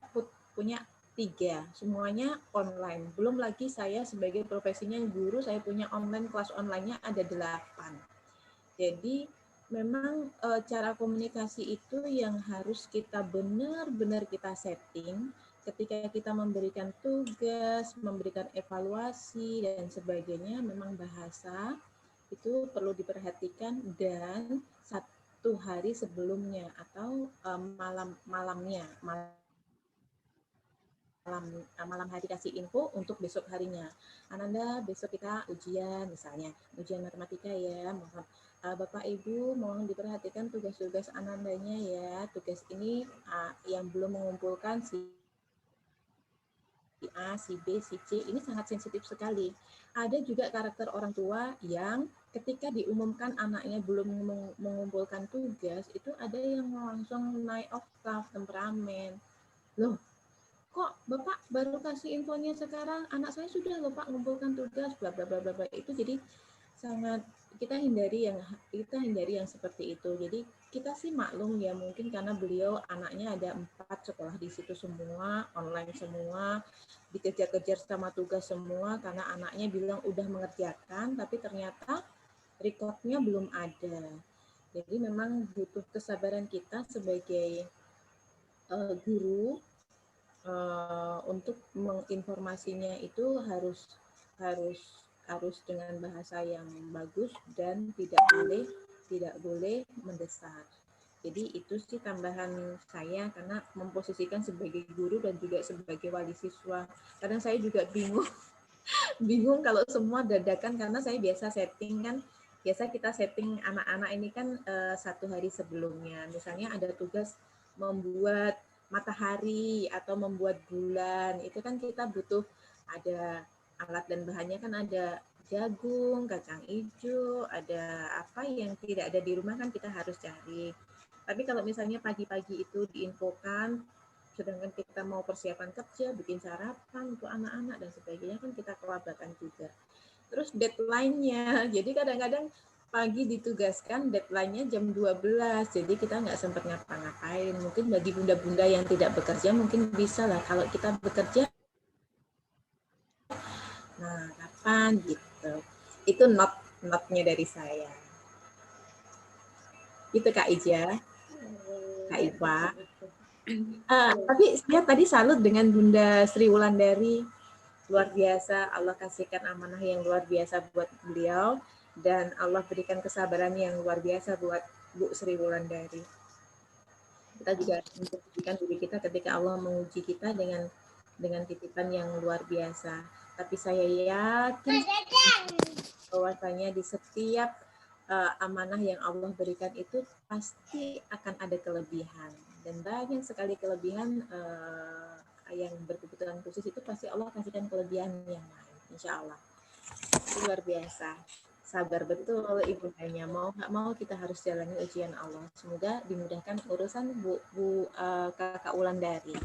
punya 3, semuanya online. Belum lagi saya sebagai profesinya guru, saya punya online, kelas online-nya ada 8. Jadi memang cara komunikasi itu yang harus kita benar-benar kita setting ketika kita memberikan tugas, memberikan evaluasi dan sebagainya. Memang bahasa itu perlu diperhatikan, dan 1 hari sebelumnya atau malam hari kasih info untuk besok harinya. Ananda, besok kita ujian, misalnya ujian matematika ya, mohon Bapak Ibu mohon diperhatikan tugas-tugas Anandanya ya. Tugas ini yang belum mengumpulkan si A, si B, si C, ini sangat sensitif sekali. Ada juga karakter orang tua yang ketika diumumkan anaknya belum mengumpulkan tugas, itu ada yang langsung naik oktav temperamen. Loh, kok Bapak baru kasih infonya sekarang? Anak saya sudah loh Pak mengumpulkan tugas, bla bla bla bla. Itu jadi sangat kita hindari yang seperti itu. Jadi kita sih maklum ya, mungkin karena beliau anaknya ada 4 sekolah di situ semua, online semua, dikejar-kejar sama tugas semua karena anaknya bilang udah mengerjakan, tapi ternyata recordnya belum ada. Jadi memang butuh kesabaran kita sebagai guru untuk menginformasinya itu harus dengan bahasa yang bagus dan tidak boleh mendesak. Jadi itu sih tambahan saya karena memposisikan sebagai guru dan juga sebagai wali siswa. Kadang saya juga bingung kalau semua dadakan karena saya biasa setting kan, biasa kita setting anak-anak ini kan 1 hari sebelumnya. Misalnya ada tugas membuat matahari atau membuat bulan, itu kan kita butuh ada alat dan bahannya kan ada jagung, kacang hijau, ada apa yang tidak ada di rumah kan kita harus cari. Tapi kalau misalnya pagi-pagi itu diinfokan, sedangkan kita mau persiapan kerja, bikin sarapan untuk anak-anak dan sebagainya kan kita kelabakan juga. Terus deadline-nya, jadi kadang-kadang pagi ditugaskan deadline-nya jam 12, jadi kita nggak sempat ngapa-ngapain. Mungkin bagi bunda-bunda yang tidak bekerja mungkin bisa lah, kalau kita bekerja, nah kapan gitu. Itu not-nya dari saya. Itu Kak Ija. Kak Iva. Tapi saya tadi salut dengan Bunda Sri Wulandari, luar biasa. Allah kasihkan amanah yang luar biasa buat beliau dan Allah berikan kesabaran yang luar biasa buat Bu Sri Wulandari. Kita juga menjadikan diri kita ketika Allah menguji kita dengan titipan yang luar biasa. Tapi saya yakin bahwasanya di setiap amanah yang Allah berikan itu pasti akan ada kelebihan, dan banyak sekali kelebihan yang berkebutuhan khusus itu pasti Allah kasihkan kelebihan yang lain, insya Allah. Itu luar biasa, sabar betul ibundanya, mau nggak mau kita harus jalani ujian Allah. Semoga dimudahkan urusan Bu Kakak Wulandari.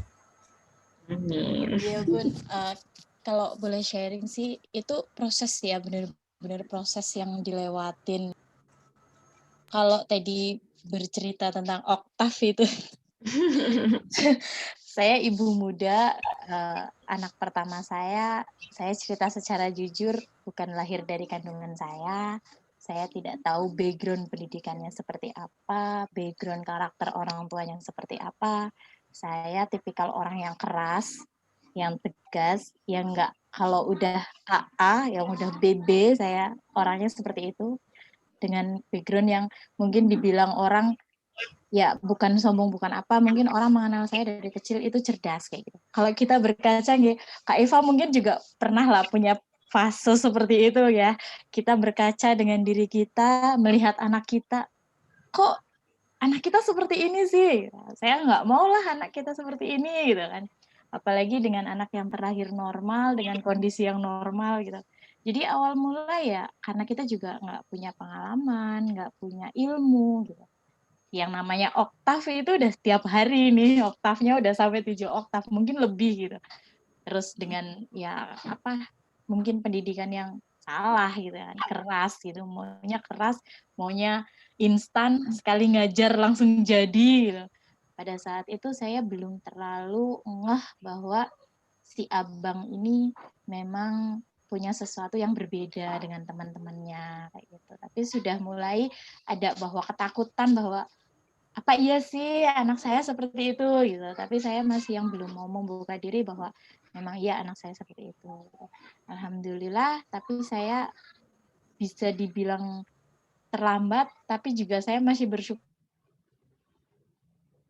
Amin. Iya Bun, kalau boleh sharing sih itu proses ya, benar-benar proses yang dilewatin. Kalau tadi bercerita tentang oktav itu, saya ibu muda, anak pertama saya cerita secara jujur, bukan lahir dari kandungan saya tidak tahu background pendidikannya seperti apa, background karakter orang tuanya seperti apa. Saya tipikal orang yang keras, yang tegas, yang nggak, kalau udah AA, yang udah BB, saya orangnya seperti itu. Dengan background yang mungkin dibilang orang, ya bukan sombong, bukan apa, mungkin orang mengenal saya dari kecil itu cerdas kayak gitu. Kalau kita berkaca, Kak Eva mungkin juga pernah lah punya fase seperti itu ya. Kita berkaca dengan diri kita, melihat anak kita, kok anak kita seperti ini sih? Saya nggak mau lah anak kita seperti ini gitu kan. Apalagi dengan anak yang terlahir normal, dengan kondisi yang normal gitu. Jadi awal mula ya karena kita juga nggak punya pengalaman, nggak punya ilmu gitu. Yang namanya oktav itu udah setiap hari nih, oktavnya udah sampai 7 oktav, mungkin lebih gitu. Terus dengan ya apa, mungkin pendidikan yang salah gitu kan, keras gitu, maunya keras, maunya instan, sekali ngajar langsung jadi gitu. Pada saat itu saya belum terlalu ngeh bahwa si abang ini memang punya sesuatu yang berbeda dengan teman-temannya kayak gitu. Tapi sudah mulai ada bahwa ketakutan bahwa apa iya sih anak saya seperti itu gitu. Tapi saya masih yang belum mau membuka diri bahwa memang iya anak saya seperti itu. Alhamdulillah, tapi saya bisa dibilang terlambat, tapi juga saya masih bersyukur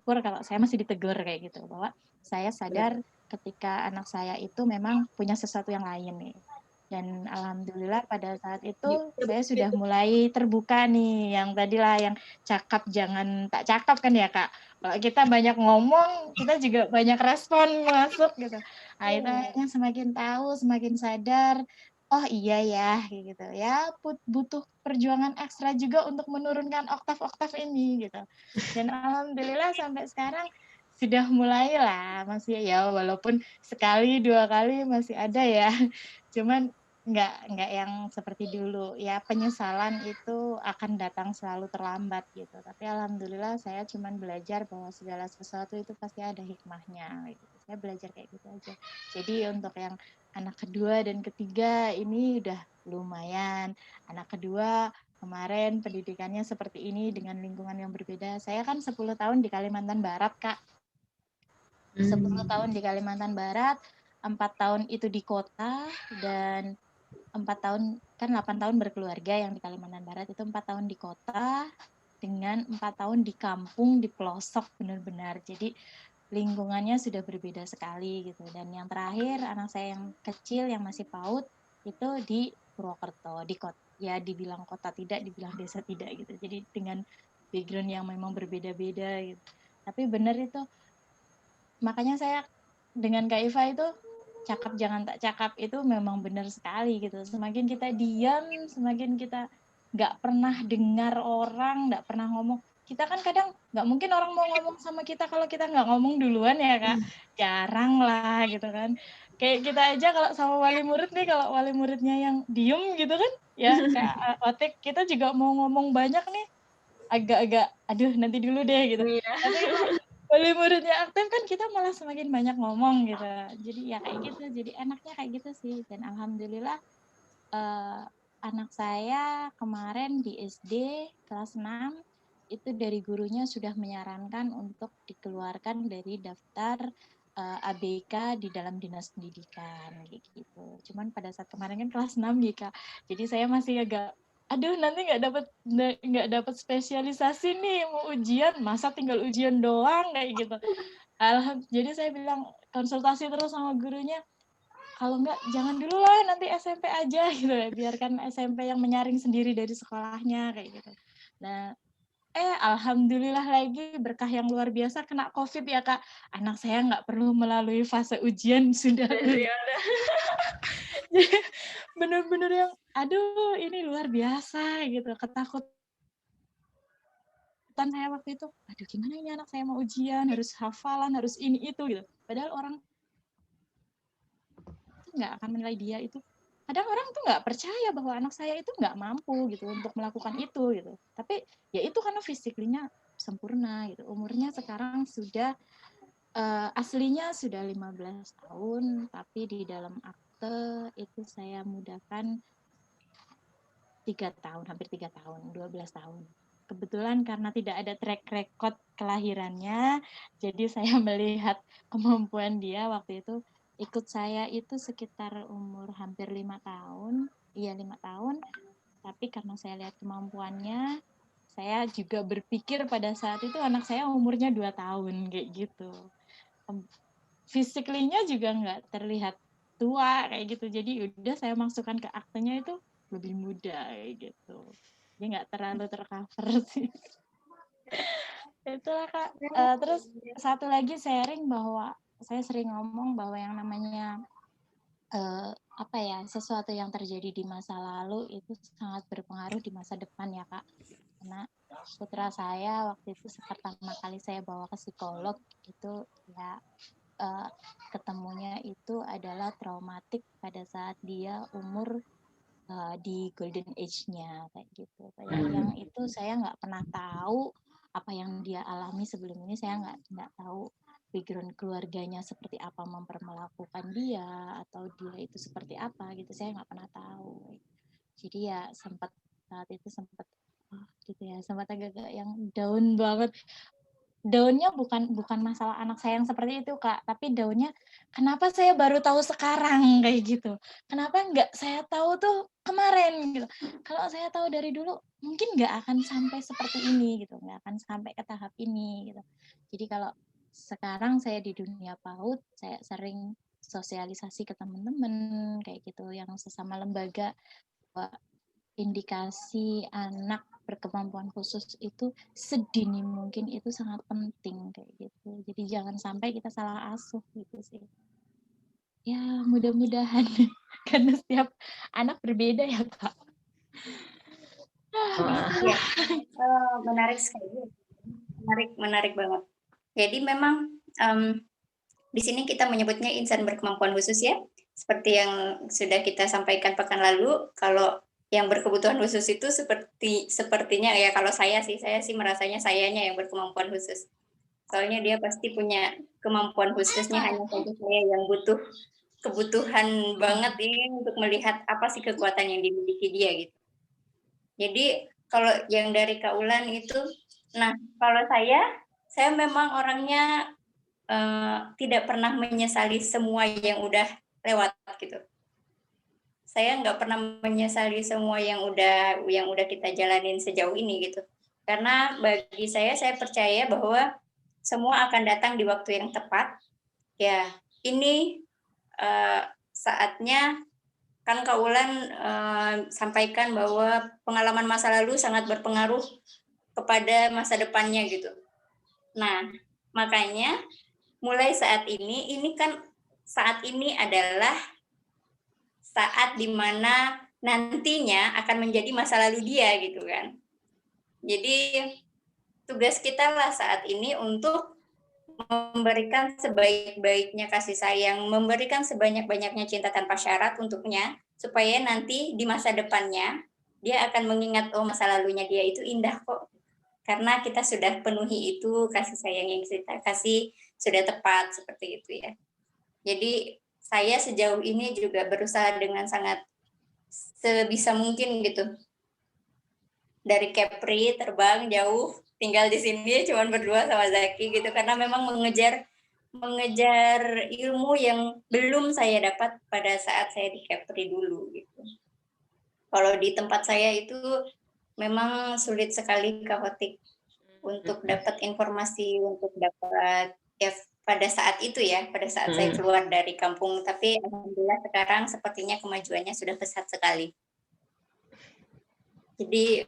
kalau saya masih ditegur kayak gitu, bahwa saya sadar ketika anak saya itu memang punya sesuatu yang lain nih. Dan alhamdulillah pada saat itu saya sudah mulai terbuka nih, yang tadilah yang cakap jangan tak cakap kan ya Kak. Kalau kita banyak ngomong, kita juga banyak respon masuk gitu. Nah itu yang semakin tahu, semakin sadar, oh iya ya gitu ya, butuh perjuangan ekstra juga untuk menurunkan oktav-oktav ini gitu. Dan alhamdulillah sampai sekarang sudah mulai lah, masih ya walaupun sekali 2 kali masih ada ya. Cuman nggak yang seperti dulu. Ya penyesalan itu akan datang selalu terlambat gitu. Tapi alhamdulillah saya cuman belajar bahwa segala sesuatu itu pasti ada hikmahnya gitu. Saya belajar kayak gitu aja. Jadi untuk yang anak kedua dan ketiga ini udah lumayan. Anak kedua kemarin pendidikannya seperti ini dengan lingkungan yang berbeda. Saya kan 10 tahun di Kalimantan Barat, Kak. 10 tahun di Kalimantan Barat, 4 tahun itu di kota, dan 4 tahun, kan 8 tahun berkeluarga yang di Kalimantan Barat, itu 4 tahun di kota, dengan 4 tahun di kampung, di pelosok benar-benar. Jadi lingkungannya sudah berbeda sekali gitu. Dan yang terakhir anak saya yang kecil yang masih PAUD itu di Purwokerto, di kota, ya dibilang kota tidak, dibilang desa tidak gitu. Jadi dengan background yang memang berbeda-beda gitu. Tapi benar itu, makanya saya dengan Kak Iva itu cakap jangan tak cakap itu memang benar sekali gitu. Semakin kita diam, semakin kita nggak pernah dengar orang, nggak pernah ngomong. Kita kan kadang nggak mungkin orang mau ngomong sama kita kalau kita nggak ngomong duluan ya Kak. Jarang lah gitu kan. Kayak kita aja kalau sama wali murid nih, kalau wali muridnya yang diem gitu kan, ya Kak Otik, kita juga mau ngomong banyak nih, agak-agak, aduh nanti dulu deh gitu. Iya. Tapi kalau wali muridnya aktif kan kita malah semakin banyak ngomong gitu. Jadi ya kayak gitu, jadi enaknya kayak gitu sih. Dan alhamdulillah anak saya kemarin di SD kelas 6 itu dari gurunya sudah menyarankan untuk dikeluarkan dari daftar ABK di dalam dinas pendidikan kayak gitu. Cuman pada saat kemarin kan kelas 6 ya Kak. Jadi saya masih agak aduh nanti nggak dapat spesialisasi nih, mau ujian masa tinggal ujian doang kayak gitu. Jadi saya bilang konsultasi terus sama gurunya, kalau enggak jangan dulu lah, nanti SMP aja gitu ya, biarkan SMP yang menyaring sendiri dari sekolahnya kayak gitu. Nah alhamdulillah lagi berkah yang luar biasa kena COVID ya Kak, anak saya nggak perlu melalui fase ujian, sudah lulus. Jadi bener-bener yang aduh ini luar biasa gitu, ketakutan saya waktu itu, aduh gimana ini anak saya mau ujian, harus hafalan, harus ini itu gitu. Padahal orang nggak akan menilai dia itu. Kadang orang tuh nggak percaya bahwa anak saya itu nggak mampu gitu untuk melakukan itu gitu. Tapi ya itu karena fisiknya sempurna gitu. Umurnya sekarang sudah aslinya sudah 15 tahun, tapi di dalam akte itu saya mudahkan 3 tahun, hampir 3 tahun, 12 tahun. Kebetulan karena tidak ada track record kelahirannya, jadi saya melihat kemampuan dia waktu itu, ikut saya itu sekitar umur hampir 5 tahun, iya 5 tahun, tapi karena saya lihat kemampuannya, saya juga berpikir pada saat itu anak saya umurnya 2 tahun, kayak gitu. Physically-nya juga nggak terlihat tua, kayak gitu. Jadi udah saya masukkan ke aktenya itu lebih muda, kayak gitu. Dia nggak terlalu tercover sih. Itulah Kak. Terus satu lagi sharing bahwa saya sering ngomong bahwa yang namanya sesuatu yang terjadi di masa lalu itu sangat berpengaruh di masa depan ya Kak. Karena putra saya waktu itu pertama kali saya bawa ke psikolog itu ya ketemunya itu adalah traumatik pada saat dia umur di golden age-nya kayak gitu. Yang itu saya nggak pernah tahu apa yang dia alami sebelum ini, saya nggak tahu background keluarganya seperti apa memperlakukan dia atau dia itu seperti apa gitu, saya nggak pernah tahu. Jadi ya sempat saat itu sempat gitu ya, sempat agak-agak yang down banget. Daunnya bukan masalah anak saya yang seperti itu Kak, tapi daunnya kenapa saya baru tahu sekarang kayak gitu. Kenapa nggak saya tahu tuh kemarin gitu. Kalau saya tahu dari dulu mungkin nggak akan sampai seperti ini gitu, nggak akan sampai ke tahap ini gitu. Jadi kalau sekarang saya di dunia PAUD, saya sering sosialisasi ke teman-teman kayak gitu yang sesama lembaga bahwa indikasi anak berkemampuan khusus itu sedini mungkin itu sangat penting kayak gitu. Jadi jangan sampai kita salah asuh gitu sih. Ya mudah-mudahan karena setiap anak berbeda ya Kak. Ya, menarik sekali, menarik banget. Jadi memang di sini kita menyebutnya insan berkemampuan khusus ya, seperti yang sudah kita sampaikan pekan lalu. Kalau yang berkebutuhan khusus itu sepertinya ya, kalau saya sih merasanya sayanya yang berkemampuan khusus. Soalnya dia pasti punya kemampuan khususnya, hanya saja saya yang butuh kebutuhan banget ini untuk melihat apa sih kekuatan yang dimiliki dia gitu. Jadi kalau yang dari Kak Ulan itu, nah kalau saya memang orangnya tidak pernah menyesali semua yang udah lewat gitu. Saya nggak pernah menyesali semua yang udah kita jalanin sejauh ini gitu. Karena bagi saya percaya bahwa semua akan datang di waktu yang tepat. Ya, ini saatnya kan Kak Ulan sampaikan bahwa pengalaman masa lalu sangat berpengaruh kepada masa depannya gitu. Nah, makanya mulai saat ini kan saat ini adalah saat dimana nantinya akan menjadi masa lalu dia gitu kan. Jadi tugas kita lah saat ini untuk memberikan sebaik-baiknya kasih sayang, memberikan sebanyak-banyaknya cinta tanpa syarat untuknya, supaya nanti di masa depannya dia akan mengingat, oh masa lalunya dia itu indah kok. Karena kita sudah penuhi itu, kasih sayang yang kita kasih sudah tepat, seperti itu ya. Jadi saya sejauh ini juga berusaha dengan sangat sebisa mungkin gitu. Dari Kepri terbang jauh, tinggal di sini cuman berdua sama Zaki gitu, karena memang mengejar ilmu yang belum saya dapat pada saat saya di Kepri dulu gitu. Kalau di tempat saya itu memang sulit sekali kaotik untuk dapat informasi, untuk dapat ya pada saat itu ya, pada saat saya keluar dari kampung. Tapi alhamdulillah sekarang sepertinya kemajuannya sudah pesat sekali. Jadi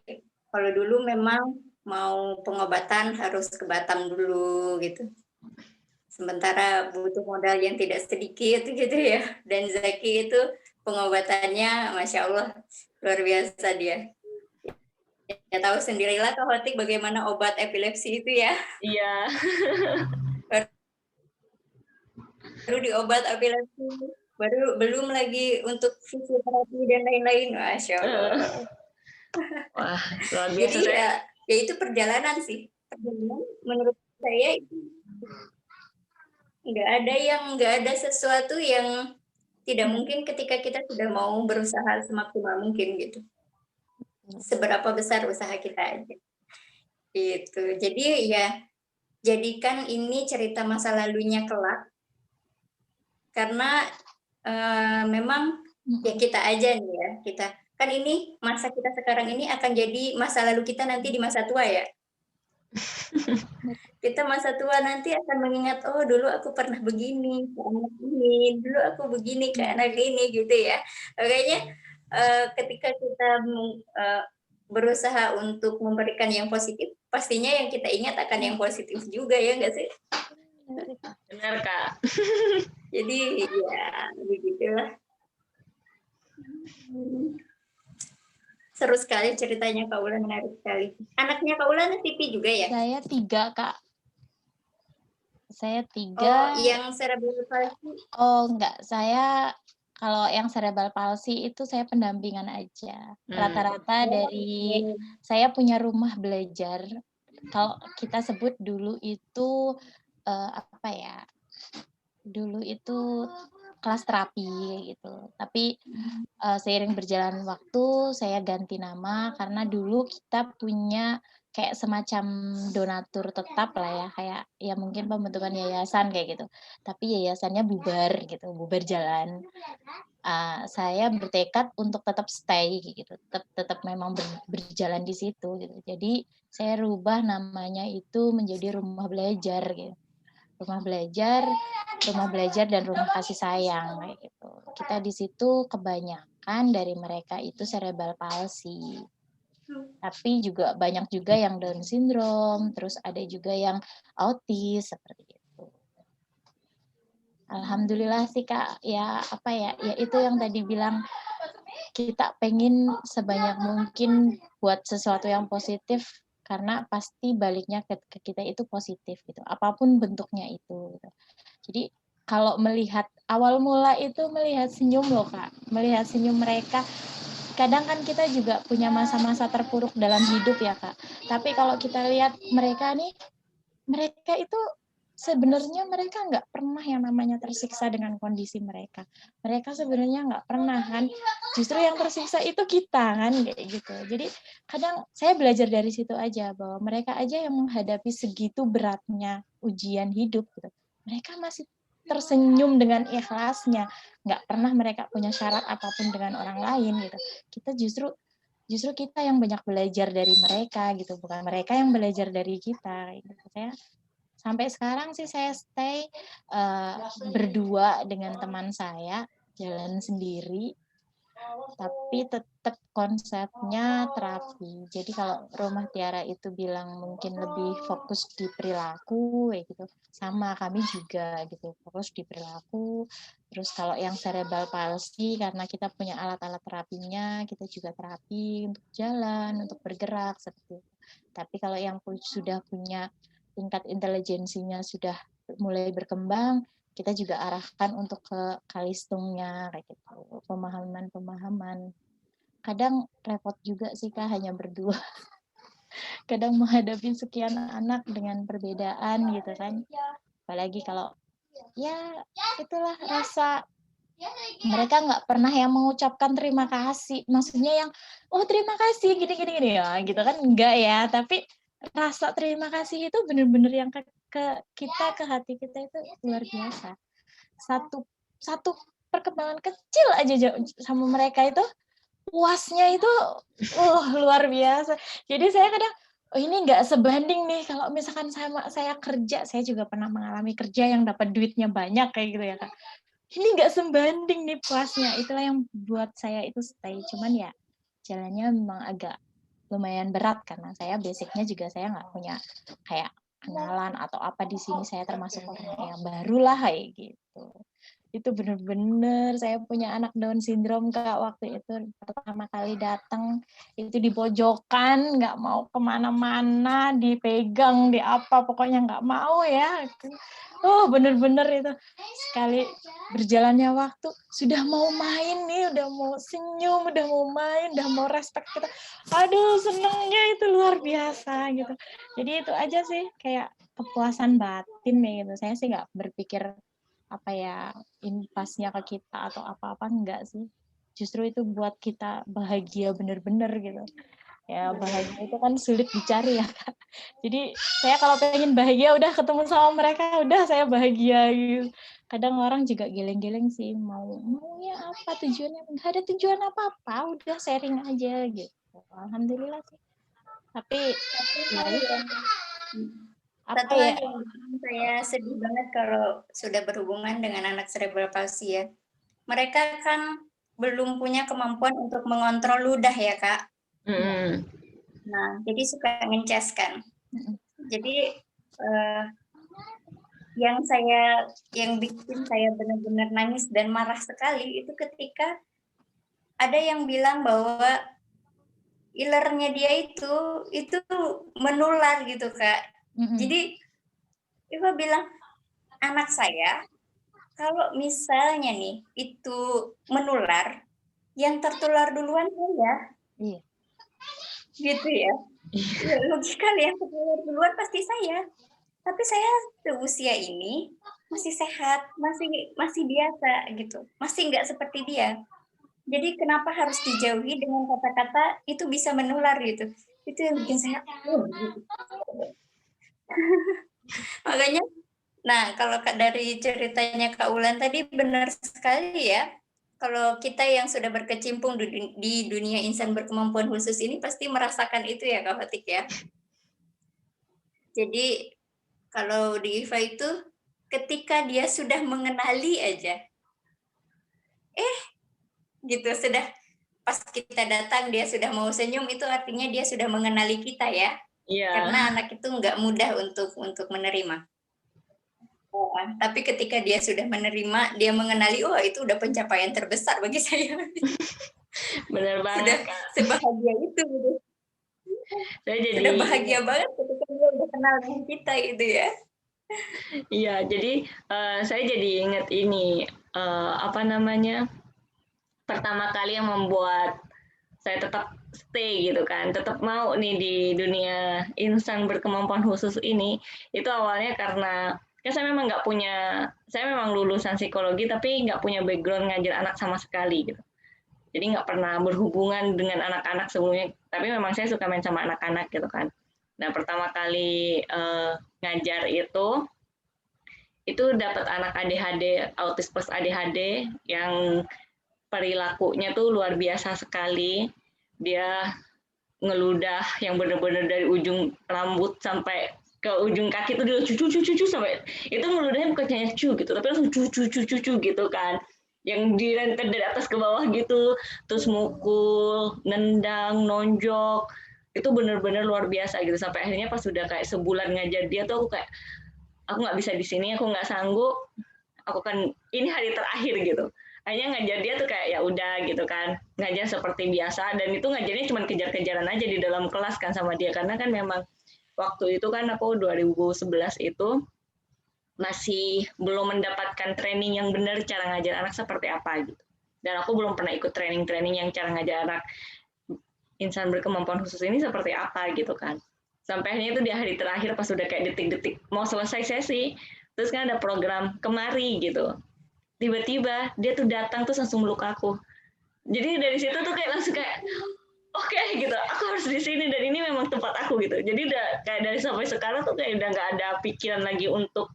kalau dulu memang mau pengobatan harus ke Batam dulu gitu. Sementara butuh modal yang tidak sedikit gitu ya. Dan Zaki itu pengobatannya Masya Allah luar biasa dia. Ya tahu sendirilah Kak Hotik bagaimana obat epilepsi itu ya. Iya. Baru diobat epilepsi, belum lagi untuk fisioterapi dan lain-lain. Masya Allah. Wah, luar biasa. Jadi ya itu perjalanan sih. Perjalanan menurut saya itu nggak ada sesuatu yang tidak mungkin ketika kita sudah mau berusaha semaksimal mungkin gitu. Seberapa besar usaha kita aja. Gitu. Jadi ya jadikan ini cerita masa lalunya kelak. Karena memang ya kita aja nih ya, kita kan ini masa kita sekarang ini akan jadi masa lalu kita nanti di masa tua ya. Kita masa tua nanti akan mengingat, oh dulu aku pernah begini ke anak ini, dulu aku begini ke anak ini gitu ya. Makanya ketika kita berusaha untuk memberikan yang positif, pastinya yang kita ingat akan yang positif juga ya nggak sih? Benar Kak. Jadi ya begitulah. Seru sekali ceritanya Kak Ulan, menarik sekali. Anaknya Kak Ulan TV juga ya? Saya 3 Kak. Saya 3. Oh, yang cerebral palsy? Oh enggak, saya kalau yang cerebral palsy itu saya pendampingan aja. Rata-rata dari saya punya rumah belajar. Kalau kita sebut dulu itu apa ya? Dulu itu kelas terapi gitu. Tapi seiring berjalan waktu saya ganti nama karena dulu kita punya kayak semacam donatur tetap lah ya, kayak ya mungkin pembentukan yayasan kayak gitu. Tapi yayasannya bubar gitu, bubar jalan. Saya bertekad untuk tetap stay gitu, tetap memang berjalan di situ gitu. Jadi saya rubah namanya itu menjadi rumah belajar gitu. Rumah belajar dan rumah kasih sayang kayak gitu. Kita di situ kebanyakan dari mereka itu cerebral palsy. Tapi juga banyak juga yang Down syndrome, terus ada juga yang autis seperti itu. Alhamdulillah sih Kak, ya apa ya itu yang tadi bilang kita pengen sebanyak mungkin buat sesuatu yang positif karena pasti baliknya ke kita itu positif gitu, apapun bentuknya itu gitu. Jadi kalau melihat awal mula itu melihat senyum loh Kak, melihat senyum mereka. Kadang kan kita juga punya masa-masa terpuruk dalam hidup ya Kak. Tapi kalau kita lihat mereka nih, mereka itu sebenarnya mereka nggak pernah yang namanya tersiksa dengan kondisi mereka. Mereka sebenarnya nggak pernah kan. Justru yang tersiksa itu kita kan kayak gitu. Jadi kadang saya belajar dari situ aja bahwa mereka aja yang menghadapi segitu beratnya ujian hidup gitu. Mereka masih tersenyum dengan ikhlasnya, nggak pernah mereka punya syarat apapun dengan orang lain gitu. Kita justru justru kita yang banyak belajar dari mereka gitu, bukan mereka yang belajar dari kita gitu. Sampai sekarang sih saya stay berdua dengan teman saya, jalan sendiri, tapi tetap konsepnya terapi. Jadi kalau Rumah Tiara itu bilang mungkin lebih fokus di perilaku, kayak gitu, sama kami juga gitu, fokus di perilaku. Terus kalau yang cerebral palsy, karena kita punya alat-alat terapinya, kita juga terapi untuk jalan, untuk bergerak seperti itu. Tapi kalau yang sudah punya tingkat intelijensinya sudah mulai berkembang, kita juga arahkan untuk ke kalistungnya kayak gitu, pemahaman. Kadang repot juga sih Kak, hanya berdua. Kadang menghadapi sekian anak dengan perbedaan gitu kan. Apalagi kalau ya itulah rasa mereka nggak pernah yang mengucapkan terima kasih. Maksudnya yang oh terima kasih gini ya gitu kan, enggak ya. Tapi rasa terima kasih itu benar-benar yang ke kita, ke hati kita itu luar biasa. Satu perkembangan kecil aja sama mereka itu puasnya itu luar biasa. Jadi saya kadang ini nggak sebanding nih kalau misalkan saya kerja, saya juga pernah mengalami kerja yang dapat duitnya banyak kayak gitu ya Kak. Ini nggak sebanding nih puasnya. Itulah yang buat saya itu stay. Cuman ya jalannya memang agak lumayan berat karena saya basicnya juga saya nggak punya kayak kenalan atau apa di sini, saya termasuk orang yang baru lah kayak gitu. Itu bener-bener saya punya anak Down syndrome Kak, waktu itu pertama kali datang itu di pojokan, nggak mau kemana-mana, dipegang, di apa, pokoknya nggak mau ya. Bener-bener itu sekali berjalannya waktu sudah mau main nih, udah mau senyum, udah mau main, udah mau respect kita. Aduh senengnya itu luar biasa gitu. Jadi itu aja sih kayak kepuasan batin ya gitu. Saya sih nggak berpikir apa ya impasnya ke kita atau apa-apa, enggak sih. Justru itu buat kita bahagia bener-bener gitu. Ya bahagia itu kan sulit dicari ya Kak. Jadi saya kalau pengen bahagia udah ketemu sama mereka udah saya bahagia gitu. Kadang orang juga geleng-geleng sih maunya apa tujuannya, nggak ada tujuan apa-apa, udah sharing aja gitu. Alhamdulillah sih. Tapi ya itu Satu lagi yang bikin saya sedih banget kalau sudah berhubungan dengan anak cerebral palsy ya. Mereka kan belum punya kemampuan untuk mengontrol ludah ya Kak. Nah, jadi suka ngenceskan. Jadi yang bikin saya benar-benar nangis dan marah sekali itu ketika ada yang bilang bahwa ilernya dia itu menular gitu Kak. Jadi Iva bilang, anak saya kalau misalnya nih itu menular, yang tertular duluan saya. Iya. Gitu ya. Logika yang tertular duluan pasti saya. Tapi saya seusia ini masih sehat, masih biasa gitu. Masih nggak seperti dia. Jadi kenapa harus dijauhi dengan kata-kata itu bisa menular gitu. Itu yang bikin saya gitu. Makanya nah, kalau dari ceritanya Kak Ulan tadi benar sekali ya. Kalau kita yang sudah berkecimpung di dunia insan berkemampuan khusus ini pasti merasakan itu ya Kak Fatik ya. Jadi kalau di IVA itu ketika dia sudah mengenali aja, gitu sudah pas kita datang dia sudah mau senyum, itu artinya dia sudah mengenali kita ya. Karena anak itu nggak mudah untuk menerima. Tapi ketika dia sudah menerima, dia mengenali, itu udah pencapaian terbesar bagi saya. Benar banget. Sudah sebahagia itu. Gitu. Sudah bahagia banget ketika dia udah kenal dengan kita gitu ya. Iya, jadi saya jadi ingat ini, pertama kali yang membuat saya tetap stay gitu kan, tetap mau nih di dunia insan berkemampuan khusus ini, itu awalnya karena saya memang saya memang lulusan psikologi tapi nggak punya background ngajar anak sama sekali gitu. Jadi nggak pernah berhubungan dengan anak-anak sebelumnya, tapi memang saya suka main sama anak-anak gitu kan. Nah pertama kali ngajar itu dapat anak ADHD, autis plus ADHD yang perilakunya tuh luar biasa sekali. dia ngeludah yang benar-benar dari ujung rambut sampai ke ujung kaki itu dia cucu sampai itu ngeludahnya bukan hanya cu gitu, tapi langsung cucu gitu kan, yang direntet dari atas ke bawah gitu, terus mukul, nendang, nonjok, itu benar-benar luar biasa gitu. Sampai akhirnya pas sudah kayak sebulan ngajar dia tuh aku kayak aku nggak bisa di sini, aku nggak sanggup, aku kan ini hari terakhir gitu. Akhirnya ngajar dia tuh kayak ya udah gitu kan, ngajar seperti biasa, dan itu ngajarnya cuma kejar-kejaran aja di dalam kelas kan sama dia, karena kan memang waktu itu kan aku 2011 itu masih belum mendapatkan training yang benar cara ngajar anak seperti apa gitu. Dan aku belum pernah ikut training-training yang cara ngajar anak insan berkemampuan khusus ini seperti apa gitu kan. Sampai akhirnya itu di hari terakhir pas udah kayak detik-detik mau selesai sesi, terus kan ada program kemari gitu. Tiba-tiba dia tuh datang tuh langsung meluk aku. Jadi dari situ tuh kayak langsung kayak oke, gitu, aku harus di sini dan ini memang tempat aku gitu. Jadi udah kayak dari sampai sekarang tuh kayak udah nggak ada pikiran lagi untuk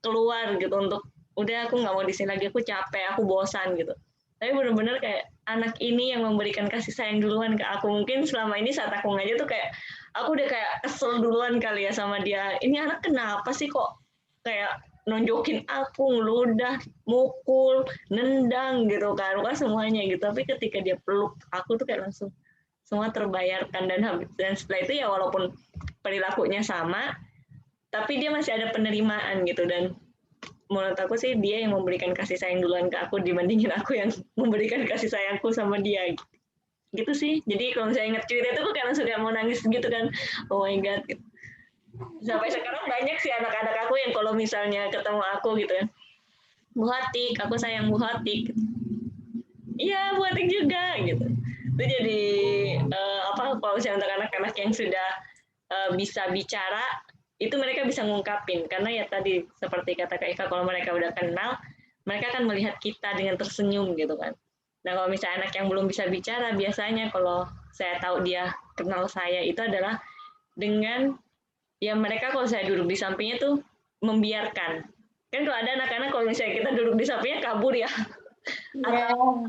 keluar gitu, untuk udah aku nggak mau di sini lagi, aku capek, aku bosan gitu. Tapi benar-benar kayak anak ini yang memberikan kasih sayang duluan ke aku. Mungkin selama ini saat aku ngajar tuh kayak aku udah kayak kesel duluan kali ya sama dia. Ini anak kenapa sih kok kayak nonjokin aku, ngeludah, mukul, nendang gitu kan, semuanya gitu. Tapi ketika dia peluk aku tuh kayak langsung semua terbayarkan, dan setelah itu ya walaupun perilakunya sama, tapi dia masih ada penerimaan gitu. Dan menurut aku sih dia yang memberikan kasih sayang duluan ke aku dibandingin aku yang memberikan kasih sayangku sama dia gitu sih. Jadi kalau saya ingat cerita itu aku kayak langsung mau nangis gitu kan, oh my god gitu. Sampai sekarang banyak sih anak-anak aku yang kalau misalnya ketemu aku gitu ya, Bu Hatik, aku sayang Bu Hatik. Iya, Bu Hatik juga gitu. Itu jadi kalau misalnya untuk anak-anak yang sudah bisa bicara, itu mereka bisa ngungkapin. Karena ya tadi seperti kata Kak Ika, kalau mereka udah kenal, mereka akan melihat kita dengan tersenyum gitu kan. Nah kalau misalnya anak yang belum bisa bicara, biasanya kalau saya tahu dia kenal saya itu adalah dengan ya mereka kalau saya duduk di sampingnya tuh membiarkan. Kan kalau ada anak-anak kalau misalnya kita duduk di sampingnya kabur ya. Atau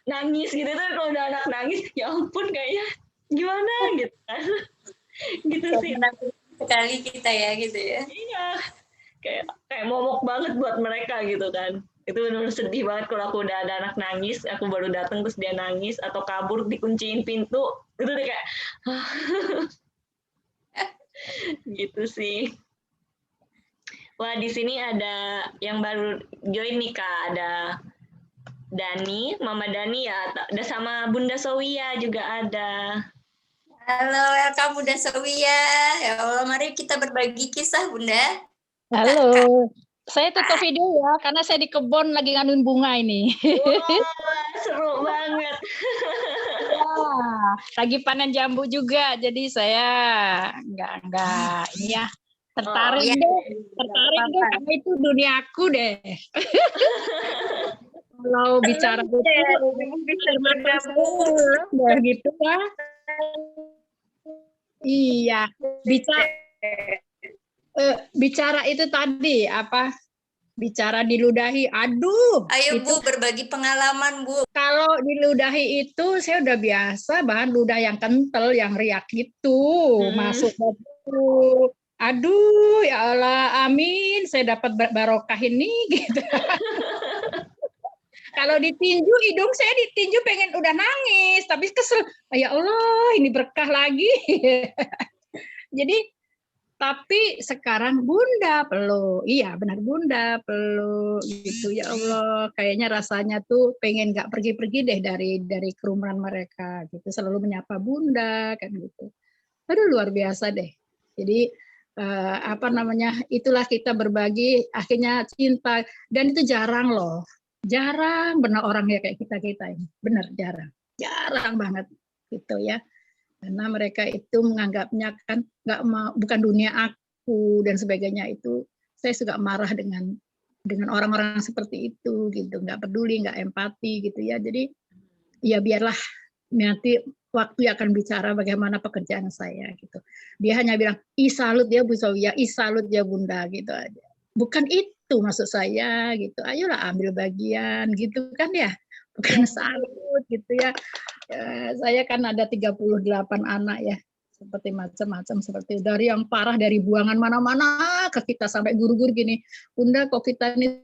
nangis gitu tuh, kalau udah anak nangis, ya ampun kayaknya gimana gitu kan. Gitu sih. Sekali kita ya gitu ya. Iya. Kayak momok banget buat mereka gitu kan. Itu benar-benar sedih banget kalau aku udah ada anak nangis, aku baru datang terus dia nangis atau kabur dikunciin pintu, itu udah kayak gitu sih. Wah, di sini ada yang baru join nih Kak, ada Dani, Mama Dani ya, ada sama Bunda Sowia juga ada. Halo, welcome Bunda Sowia. Ya Allah, mari kita berbagi kisah Bunda. Halo, saya tutup video ya, karena saya di kebun lagi nganuin bunga ini. Wah, seru banget. Wah, lagi panen jambu juga, jadi saya nggak ini ya, tertarik deh, karena itu duniaku deh. Kalau bicara itu, udah gitu ya. Iya, bicara itu tadi apa? Bicara diludahi, aduh. Ayo itu, Bu, berbagi pengalaman Bu. Kalau diludahi itu saya udah biasa, bahan ludah yang kental, yang riak itu masuk batu. Aduh, ya Allah, amin. Saya dapat barokah ini gitu. Kalau ditinju, hidung saya ditinju pengen udah nangis, tapi kesel. Ya Allah, ini berkah lagi. Jadi tapi sekarang Bunda peluk, iya benar Bunda peluk gitu, ya Allah, kayaknya rasanya tuh pengen nggak pergi-pergi deh dari kerumunan mereka gitu, selalu menyapa Bunda kan gitu. Aduh luar biasa deh. Jadi itulah kita berbagi, akhirnya cinta, dan itu jarang loh, jarang benar orangnya kayak kita ini, benar jarang banget gitu ya. Karena mereka itu menganggapnya kan bukan dunia aku dan sebagainya, itu saya suka marah dengan orang-orang seperti itu gitu, nggak peduli, nggak empati gitu ya. Jadi ya biarlah nanti waktu akan bicara bagaimana pekerjaan saya gitu. Dia hanya bilang, salut ya Bu Sowia, salut ya Bunda gitu aja. Bukan itu maksud saya gitu. Ayolah ambil bagian gitu kan ya. Bukan salut gitu ya. saya kan ada 38 anak ya, seperti macam-macam, seperti dari yang parah dari buangan mana-mana ke kita sampai guru-guru gini, Bunda kok kita ini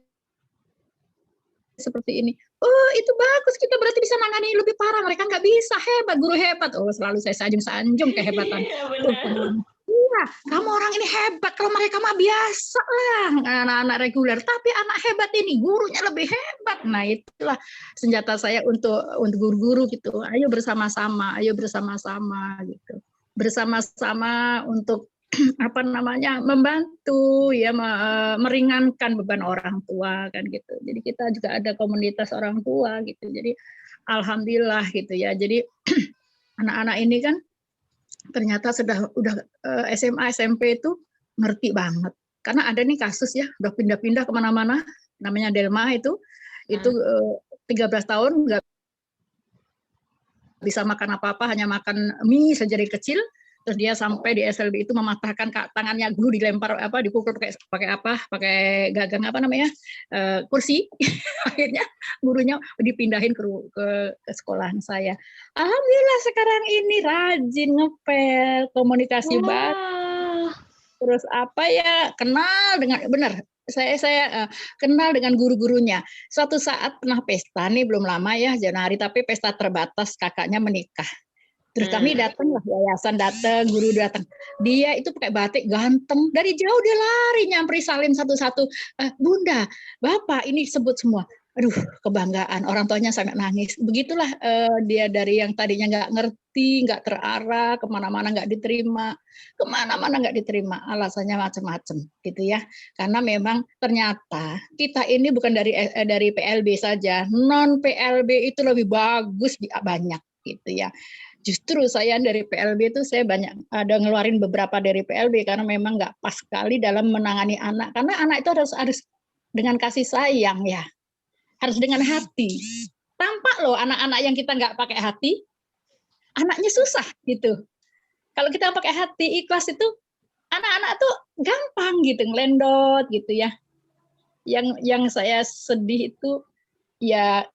seperti ini. Oh itu bagus, kita berarti bisa nangani lebih parah, mereka nggak bisa, hebat, guru hebat. Oh selalu saya sanjung-sanjung kehebatan. Iya, kamu orang ini hebat, kalau mereka mah biasa lah, anak-anak reguler. Tapi anak hebat ini, gurunya lebih hebat. Nah itulah senjata saya untuk guru-guru gitu. Ayo bersama-sama gitu. Bersama-sama untuk apa namanya membantu ya, meringankan beban orang tua kan gitu. Jadi kita juga ada komunitas orang tua gitu. Jadi alhamdulillah gitu ya. Jadi anak-anak ini kan ternyata udah SMA SMP itu ngerti banget, karena ada nih kasus ya udah pindah-pindah kemana-mana, namanya Delma itu 13 tahun nggak bisa makan apa-apa, hanya makan mie saja dari kecil. Terus dia sampai di SLB itu mematahkan tangannya, guru dilempar dipukul pakai gagang kursi. Akhirnya gurunya dipindahin ke sekolahan saya. Alhamdulillah sekarang ini rajin ngepel, komunikasi baik. Terus kenal dengan saya kenal dengan guru-gurunya. Suatu saat pernah pesta nih, belum lama ya, Januari, tapi pesta terbatas, kakaknya menikah. Terus kami datang lah, yayasan datang, guru datang. Dia itu pakai batik ganteng, dari jauh dia lari nyamperin salim satu-satu. Bunda, Bapak, ini sebut semua. Aduh, kebanggaan. Orang tuanya sangat nangis. Begitulah dia dari yang tadinya nggak ngerti, nggak terarah, kemana-mana nggak diterima. Alasannya macam-macam, gitu ya. Karena memang ternyata kita ini bukan dari PLB saja, non PLB itu lebih bagus banyak, gitu ya. Justru saya dari PLB itu saya banyak ada ngeluarin beberapa dari PLB karena memang nggak pas sekali dalam menangani anak, karena anak itu harus dengan kasih sayang ya, harus dengan hati. Tampak loh anak-anak yang kita nggak pakai hati, anaknya susah gitu. Kalau kita pakai hati ikhlas itu anak-anak tuh gampang gitu ngelendot gitu ya. Yang saya sedih itu ya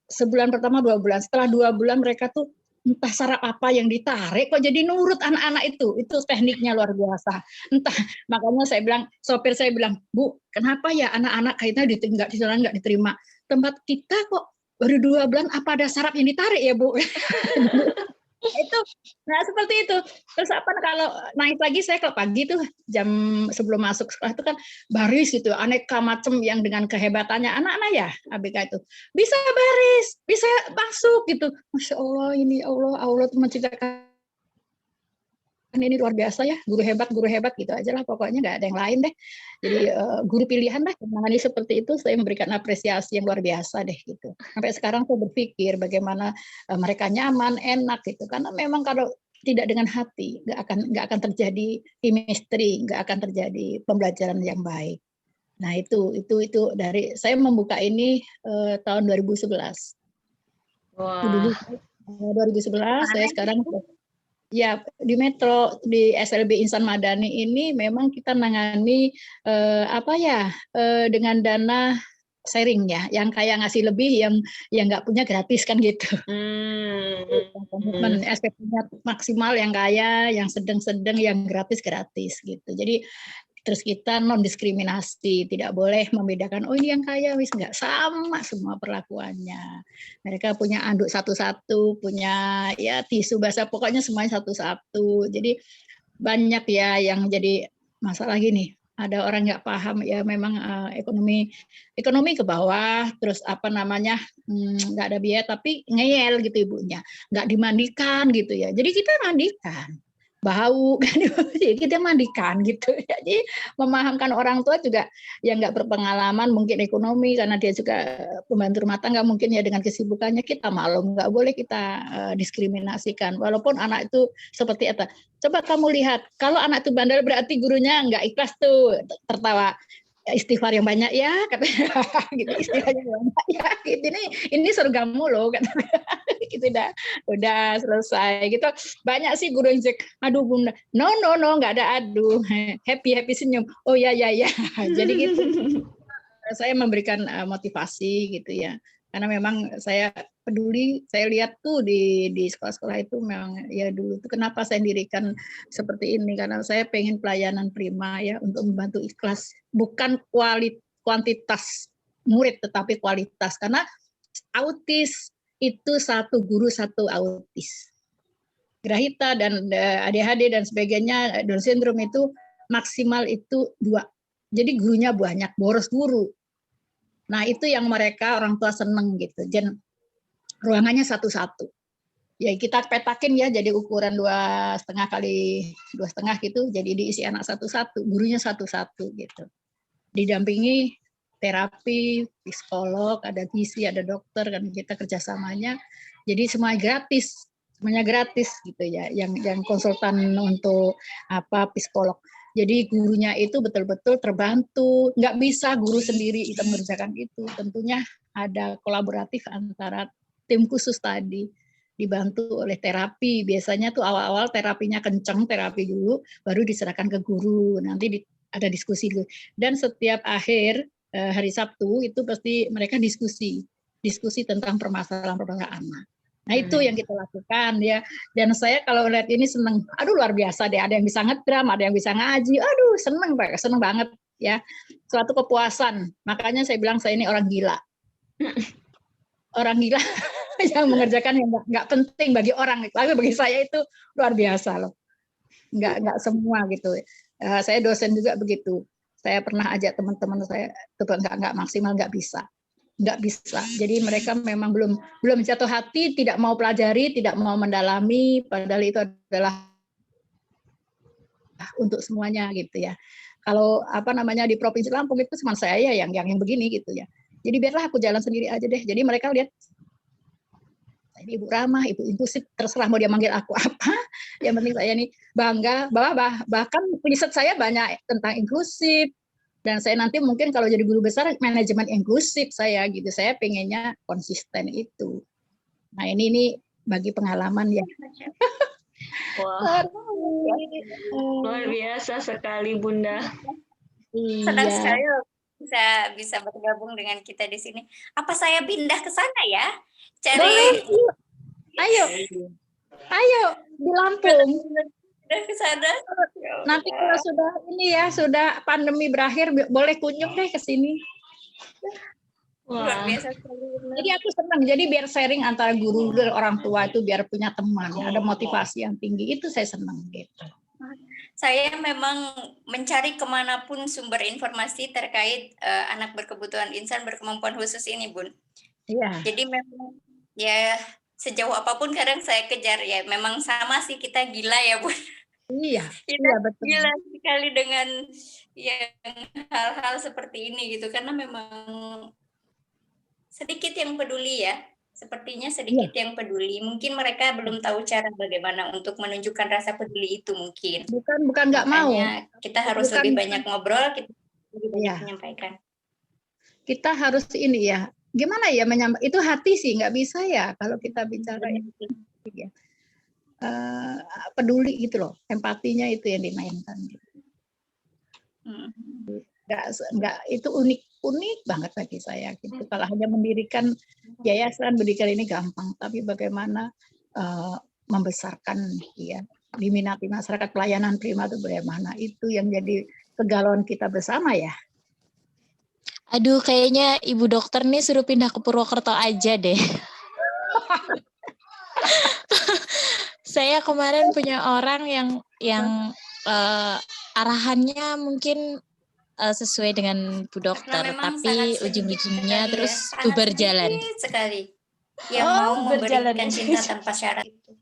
sebulan pertama 2 bulan, setelah 2 bulan mereka tuh entah saraf apa yang ditarik kok jadi nurut anak-anak itu tekniknya luar biasa. Entah, makanya sopir saya bilang, Bu, kenapa ya anak-anak kayaknya nggak diterima tempat kita kok baru 2 bulan, apa ada saraf yang ditarik ya Bu? Itu, nah seperti itu. Terus kalau naik lagi saya kalau pagi tuh jam sebelum masuk sekolah itu kan baris gitu, aneka macam yang dengan kehebatannya anak-anak ya ABK itu bisa baris, bisa masuk gitu. Masya Allah, ini Allah tuh menciptakan ini luar biasa ya, guru hebat gitu aja lah pokoknya, nggak ada yang lain deh. Jadi guru pilihan lah, menangani seperti itu saya memberikan apresiasi yang luar biasa deh gitu. Sampai sekarang saya berpikir bagaimana mereka nyaman, enak gitu, karena memang kalau tidak dengan hati nggak akan terjadi chemistry, nggak akan terjadi pembelajaran yang baik. Nah itu dari saya membuka ini tahun 2011. Wow. 2011 saya sekarang ya di Metro, di SLB Insan Madani ini memang kita nangani dengan dana sharing ya, yang kayak ngasih lebih, yang nggak punya gratis kan gitu. Komitmen SPP-nya maksimal, yang kaya, yang sedang, yang gratis gitu. Jadi terus kita non diskriminasi, tidak boleh membedakan oh ini yang kaya, wis nggak, sama semua perlakuannya. Mereka punya anduk satu-satu, punya ya tisu basah, pokoknya semuanya satu-satu. Jadi banyak ya yang jadi masalah gini, ada orang nggak paham ya, memang ekonomi ke bawah, terus nggak ada biaya tapi ngeyel gitu ibunya, nggak dimandikan gitu ya, jadi kita mandikan, bau kan, kita mandikan gitu. Jadi memahamkan orang tua juga yang nggak berpengalaman mungkin ekonomi, karena dia juga pembantu rumah tangga mungkin ya, dengan kesibukannya kita maklum, nggak boleh kita diskriminasikan walaupun anak itu seperti apa. Coba kamu lihat, kalau anak itu bandel berarti gurunya nggak ikhlas tuh, tertawa. Istighfar yang banyak ya, katanya gitu, istighfar yang banyak ya, gitu, ini surgamu loh, katanya gitu, udah selesai gitu. Banyak sih guru yang cek, aduh Bunda, no nggak ada aduh, happy senyum, oh ya, jadi gitu. Saya memberikan motivasi gitu ya, Karena memang saya peduli, saya lihat tuh di sekolah-sekolah itu memang ya dulu tuh kenapa saya dirikan seperti ini, karena saya pengen pelayanan prima ya untuk membantu ikhlas, bukan kuantitas murid tetapi kualitas, karena autis itu satu guru satu autis. Grahita dan ADHD dan sebagainya, Down syndrome itu maksimal itu 2. Jadi gurunya banyak, boros guru. Nah, itu yang mereka orang tua seneng gitu. Dan ruangannya satu-satu. Ya kita petakin ya, jadi ukuran 2,5 kali 2,5 gitu. Jadi diisi anak satu-satu, gurunya satu-satu gitu. Didampingi terapi, psikolog, ada gizi, ada dokter, kan kita kerjasamanya. Jadi semuanya gratis gitu ya. Yang konsultan untuk psikolog. Jadi gurunya itu betul-betul terbantu, nggak bisa guru sendiri itu mengerjakan itu. Tentunya ada kolaboratif antara tim khusus tadi, dibantu oleh terapi. Biasanya tuh awal-awal terapinya kenceng, terapi dulu, baru diserahkan ke guru. Nanti ada diskusi dulu. Dan setiap akhir hari Sabtu itu pasti mereka diskusi tentang permasalahan anak. Nah itu yang kita lakukan ya. Dan saya kalau lihat ini seneng, aduh luar biasa deh. Ada yang bisa ngedram, ada yang bisa ngaji. Aduh seneng banget ya. Suatu kepuasan. Makanya saya bilang saya ini orang gila. Orang gila yang mengerjakan yang nggak penting bagi orang. Tapi bagi saya itu luar biasa loh. Nggak semua gitu. Saya dosen juga begitu. Saya pernah ajak teman-teman saya, nggak maksimal, nggak bisa. Jadi mereka memang belum jatuh hati, tidak mau pelajari, tidak mau mendalami, padahal itu adalah untuk semuanya gitu ya. Kalau di Provinsi Lampung itu cuma saya yang begini gitu ya. Jadi biarlah aku jalan sendiri aja deh. Jadi mereka lihat ini Ibu ramah, Ibu inklusif, terserah mau dia manggil aku apa. Yang penting saya ini bangga bahwa bahkan riset saya banyak tentang inklusif. Dan saya nanti mungkin kalau jadi guru besar manajemen inklusif saya gitu. Saya pengennya konsisten itu. Nah ini bagi pengalaman ya. Wah, luar biasa sekali Bunda. Senang sekali bisa bergabung dengan kita di sini. Apa saya pindah ke sana ya? Cari. Ayo di Lampung. Ke sana. Nanti kalau sudah pandemi berakhir boleh kunjung deh ke sini. Luar biasa sekali. Jadi aku senang. Jadi biar sharing antara guru dan orang tua itu biar punya teman, ada motivasi yang tinggi. Itu saya senang gitu. Saya memang mencari kemanapun sumber informasi terkait anak berkebutuhan insan berkemampuan khusus ini, Bun. Iya. Jadi memang ya sejauh apapun kadang saya kejar ya. Memang sama sih kita gila ya, Bun. Iya betul. Gila sekali dengan yang hal-hal seperti ini gitu, karena memang sedikit yang peduli ya. Sepertinya sedikit yang peduli. Mungkin mereka belum tahu cara bagaimana untuk menunjukkan rasa peduli itu mungkin. Bukan nggak mau. Kita harus lebih banyak ngobrol, kita lebih banyak menyampaikan. Kita harus ini ya. Gimana ya menyampaikan? Itu hati sih nggak bisa ya kalau kita bicara ya. Peduli gitu loh, empatinya itu yang dimainkan. Nggak itu unik banget bagi saya gitu. Kalau hanya mendirikan yayasan pendidikan ini gampang, tapi bagaimana membesarkan ya, diminati masyarakat pelayanan prima itu bagaimana, itu yang jadi kegalauan kita bersama ya. Aduh, kayaknya Ibu dokter nih suruh pindah ke Purwokerto aja deh. Saya kemarin punya orang yang arahannya mungkin sesuai dengan Bu Dokter, tapi ujung-ujungnya terus bubar jalan. Sekali. Yang mau memberikan cinta tanpa syarat itu.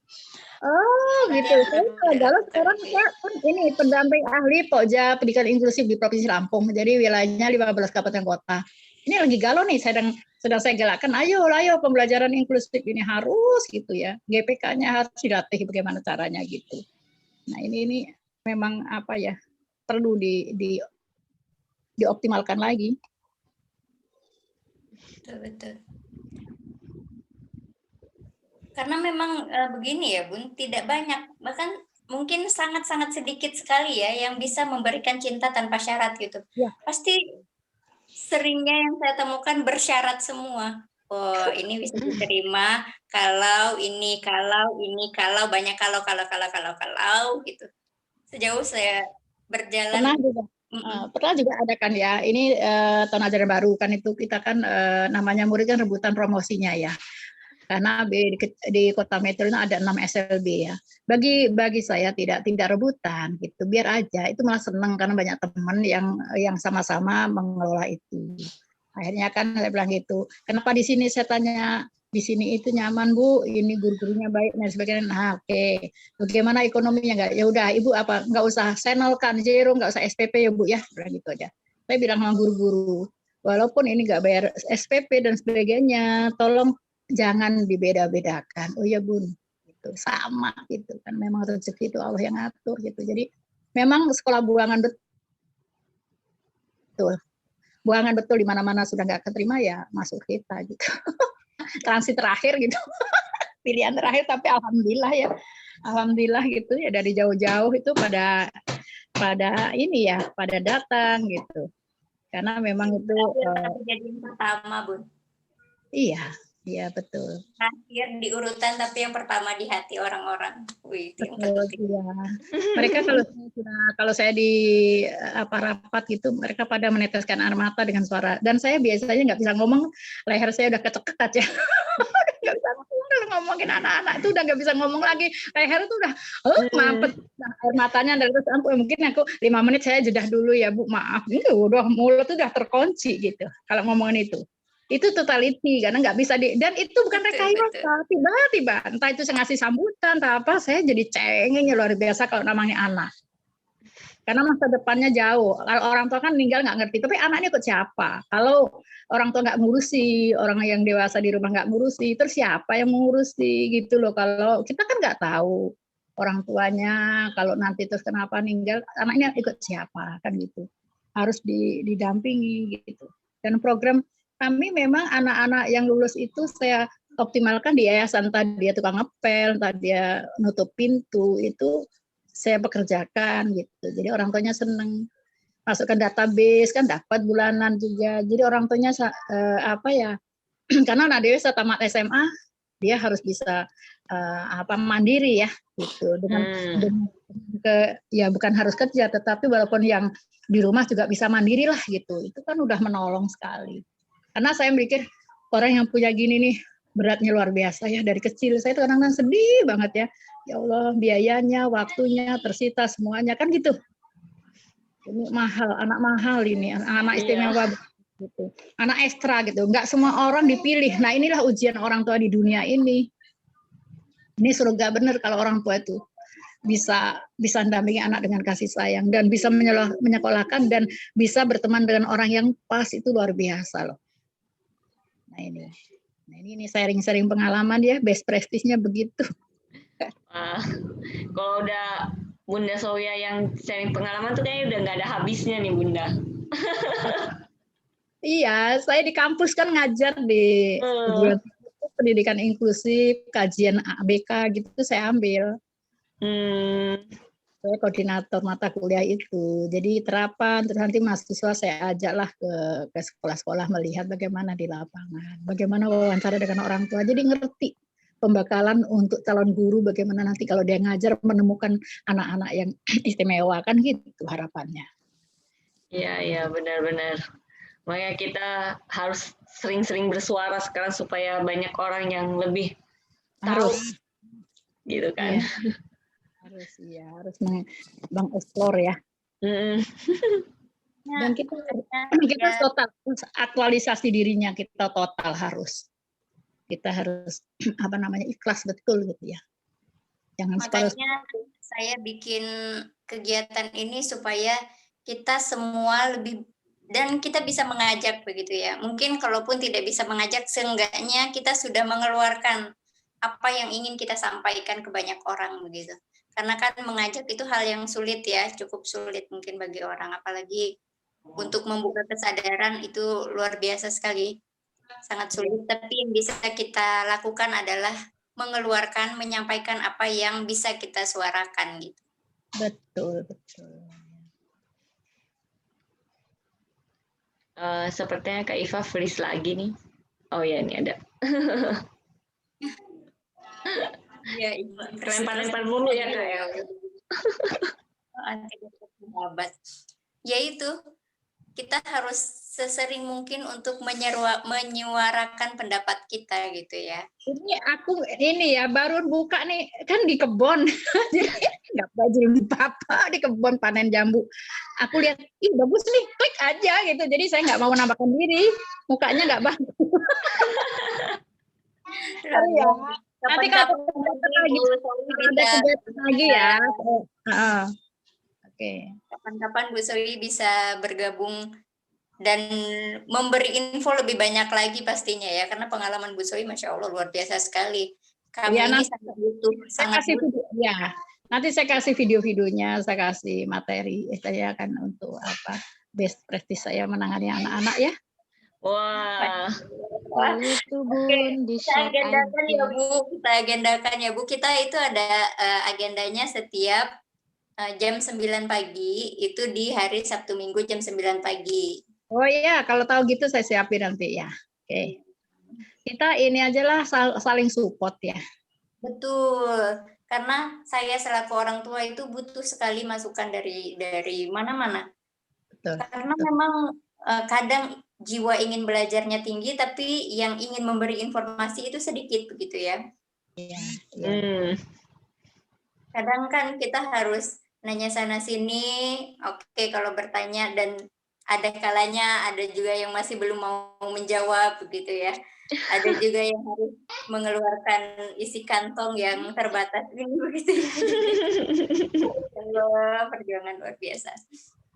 Oh gitu. Saya galau sekarang kan ini pendamping ahli Pokja Pendidikan Inklusif di Provinsi Lampung. Jadi wilayahnya 15 kabupaten kota. Ini lagi galau nih, sedang saya galakkan, ayo pembelajaran inklusif ini harus gitu ya. GPK-nya harus dilatih bagaimana caranya gitu. Nah ini memang perlu dioptimalkan lagi. Betul. Karena memang begini ya Bun, tidak banyak, bahkan mungkin sangat-sangat sedikit sekali ya yang bisa memberikan cinta tanpa syarat gitu. Ya. Pasti seringnya yang saya temukan bersyarat semua. oh ini bisa diterima kalau ini, kalau banyak kalau gitu. Sejauh saya berjalan. Pernah juga, pernah juga ada kan ya, ini tahun ajaran baru kan itu kita kan namanya murid kan rebutan promosinya ya. Karena di Kota Metro itu ada 6 SLB ya. Bagi saya tidak rebutan gitu, biar aja. Itu malah senang karena banyak teman yang sama-sama mengelola itu. Akhirnya kan saya bilang gitu, kenapa di sini saya tanya, di sini itu nyaman Bu, ini guru-gurunya baik dan sebagainya. Nah oke, bagaimana ekonominya nggak? Ya udah Ibu apa nggak usah senolkan zero, nggak usah SPP ya Bu ya, bilang gitu aja. Saya bilang sama guru-guru, walaupun ini nggak bayar SPP dan sebagainya, tolong jangan dibeda-bedakan. Oh ya Bun, gitu sama gitu kan. Memang rezeki itu Allah yang ngatur gitu. Jadi memang sekolah buangan betul. Buangan betul di mana-mana sudah nggak keterima ya masuk kita gitu. Transit terakhir gitu. Pilihan terakhir tapi alhamdulillah ya. Alhamdulillah gitu ya dari jauh-jauh itu pada ini ya, pada datang gitu. Karena memang itu jadi yang pertama, Bun. Iya, iya betul. Terakhir di urutan tapi yang pertama di hati orang-orang. Wih, itu yang penting. Iya. Mereka kalau saya di rapat gitu, mereka pada meneteskan air mata dengan suara. Dan saya biasanya nggak bisa ngomong, leher saya udah kecek-kecat ya. Nggak bisa ngomong, kalau ngomongin anak-anak itu udah nggak bisa ngomong lagi. Leher itu udah mampet, air matanya dari terus mungkin aku 5 menit saya jedah dulu ya Bu, maaf. Itu udah mulut udah terkunci gitu kalau ngomongin itu. Itu totality karena nggak bisa dan itu bukan rekayasa, tiba-tiba entah itu saya ngasih sambutan entah apa, saya jadi cengeng luar biasa kalau namanya anak, karena masa depannya jauh. Kalau orang tua kan meninggal nggak ngerti, tapi anaknya ikut siapa? Kalau orang tua nggak ngurusi, orang yang dewasa di rumah nggak ngurusi, terus siapa yang mengurusi gitu loh. Kalau kita kan nggak tahu orang tuanya, kalau nanti terus kenapa meninggal, anaknya ikut siapa kan gitu, harus didampingi gitu. Dan program kami memang anak-anak yang lulus itu saya optimalkan di yayasan. Entah dia tukang ngepel, entah dia nutup pintu, itu saya pekerjakan gitu. Jadi orang tuanya seneng. Masukkan database kan dapat bulanan juga. Jadi orang tuanya karena anak dewasa tamat SMA dia harus bisa mandiri ya gitu. Dengan ya bukan harus kerja, tetapi walaupun yang di rumah juga bisa mandiri lah gitu. Itu kan udah menolong sekali. Karena saya mikir orang yang punya gini nih beratnya luar biasa ya, dari kecil. Saya itu kadang-kadang sedih banget ya. Ya Allah, biayanya, waktunya tersita semuanya kan gitu. Ini mahal, anak mahal ini, anak istimewa gitu. Anak ekstra gitu. Enggak semua orang dipilih. Nah, inilah ujian orang tua di dunia ini. Ini surga bener kalau orang tua itu bisa mendampingi anak dengan kasih sayang dan bisa menyekolahkan dan bisa berteman dengan orang yang pas, itu luar biasa loh. Nah ini sharing-sharing pengalaman ya, best practice-nya begitu. Kalau udah Bunda Sowya yang sharing pengalaman tuh kayaknya udah nggak ada habisnya nih Bunda. Iya, saya di kampus kan ngajar di pendidikan inklusif, kajian ABK gitu saya ambil. Saya koordinator mata kuliah itu. Jadi terapan, terus nanti mahasiswa saya ajaklah ke sekolah-sekolah melihat bagaimana di lapangan, bagaimana wawancara dengan orang tua. Jadi ngerti pembekalan untuk calon guru, bagaimana nanti kalau dia ngajar menemukan anak-anak yang istimewa, kan gitu harapannya. Iya, benar-benar. Makanya kita harus sering-sering bersuara sekarang supaya banyak orang yang lebih tahu, gitu kan. Harus mengeksplor ya. Dan kita total aktualisasi dirinya, kita total harus. Kita harus ikhlas betul gitu ya. Jangan makanya saya bikin kegiatan ini supaya kita semua lebih, dan kita bisa mengajak begitu ya. Mungkin kalaupun tidak bisa mengajak, seenggaknya kita sudah mengeluarkan apa yang ingin kita sampaikan ke banyak orang begitu. Karena kan mengajak itu hal yang sulit ya, cukup sulit mungkin bagi orang, apalagi untuk membuka kesadaran itu luar biasa sekali, sangat sulit. Tapi yang bisa kita lakukan adalah mengeluarkan, menyampaikan apa yang bisa kita suarakan gitu. Betul. Sepertinya Kak Iva freeze lagi nih. Oh ya, ini ada. Iya, Ibu. Lempar-lempar dulu ya, Kak ya. Anti sahabat. Yaitu kita harus sesering mungkin untuk menyuarakan pendapat kita gitu ya. Ini ya baru buka nih kan di kebun. Jadi nggak baju apa di kebun panen jambu. Aku lihat, ih bagus nih, klik aja gitu. Jadi saya nggak mau menampakkan diri, mukanya nggak bagus. Ya. Nanti kalau ada kegiatan lagi ya. Oke. Kapan-kapan Bu Sowi bisa bergabung dan memberi info lebih banyak lagi pastinya ya, karena pengalaman Bu Sowi Masya Allah luar biasa sekali. Kami Ya, ini nanti sangat butuh, sangat kasih butuh. video, ya. Nanti saya kasih video-videonya, saya kasih materi. Saya akan untuk apa best practice saya menangani anak-anak ya. Wah. Itu Bun, Kita di-share agendakan aja. ya Bu, kita agendakan ya Bu. Kita itu ada agendanya setiap jam 9 pagi, itu di hari Sabtu Minggu jam 9 pagi. Oh iya, kalau tahu gitu saya siapin nanti ya. Oke. Kita ini aja lah saling support ya. Betul, karena saya selaku orang tua itu butuh sekali masukan dari mana-mana. Betul. Karena memang kadang jiwa ingin belajarnya tinggi, tapi yang ingin memberi informasi itu sedikit begitu ya. Iya. Kadang kan kita harus nanya sana sini, oke kalau bertanya, dan ada kalanya ada juga yang masih belum mau menjawab begitu ya. Ada juga yang harus mengeluarkan isi kantong yang terbatas ini begitu ya. Allah, perjuangan luar biasa.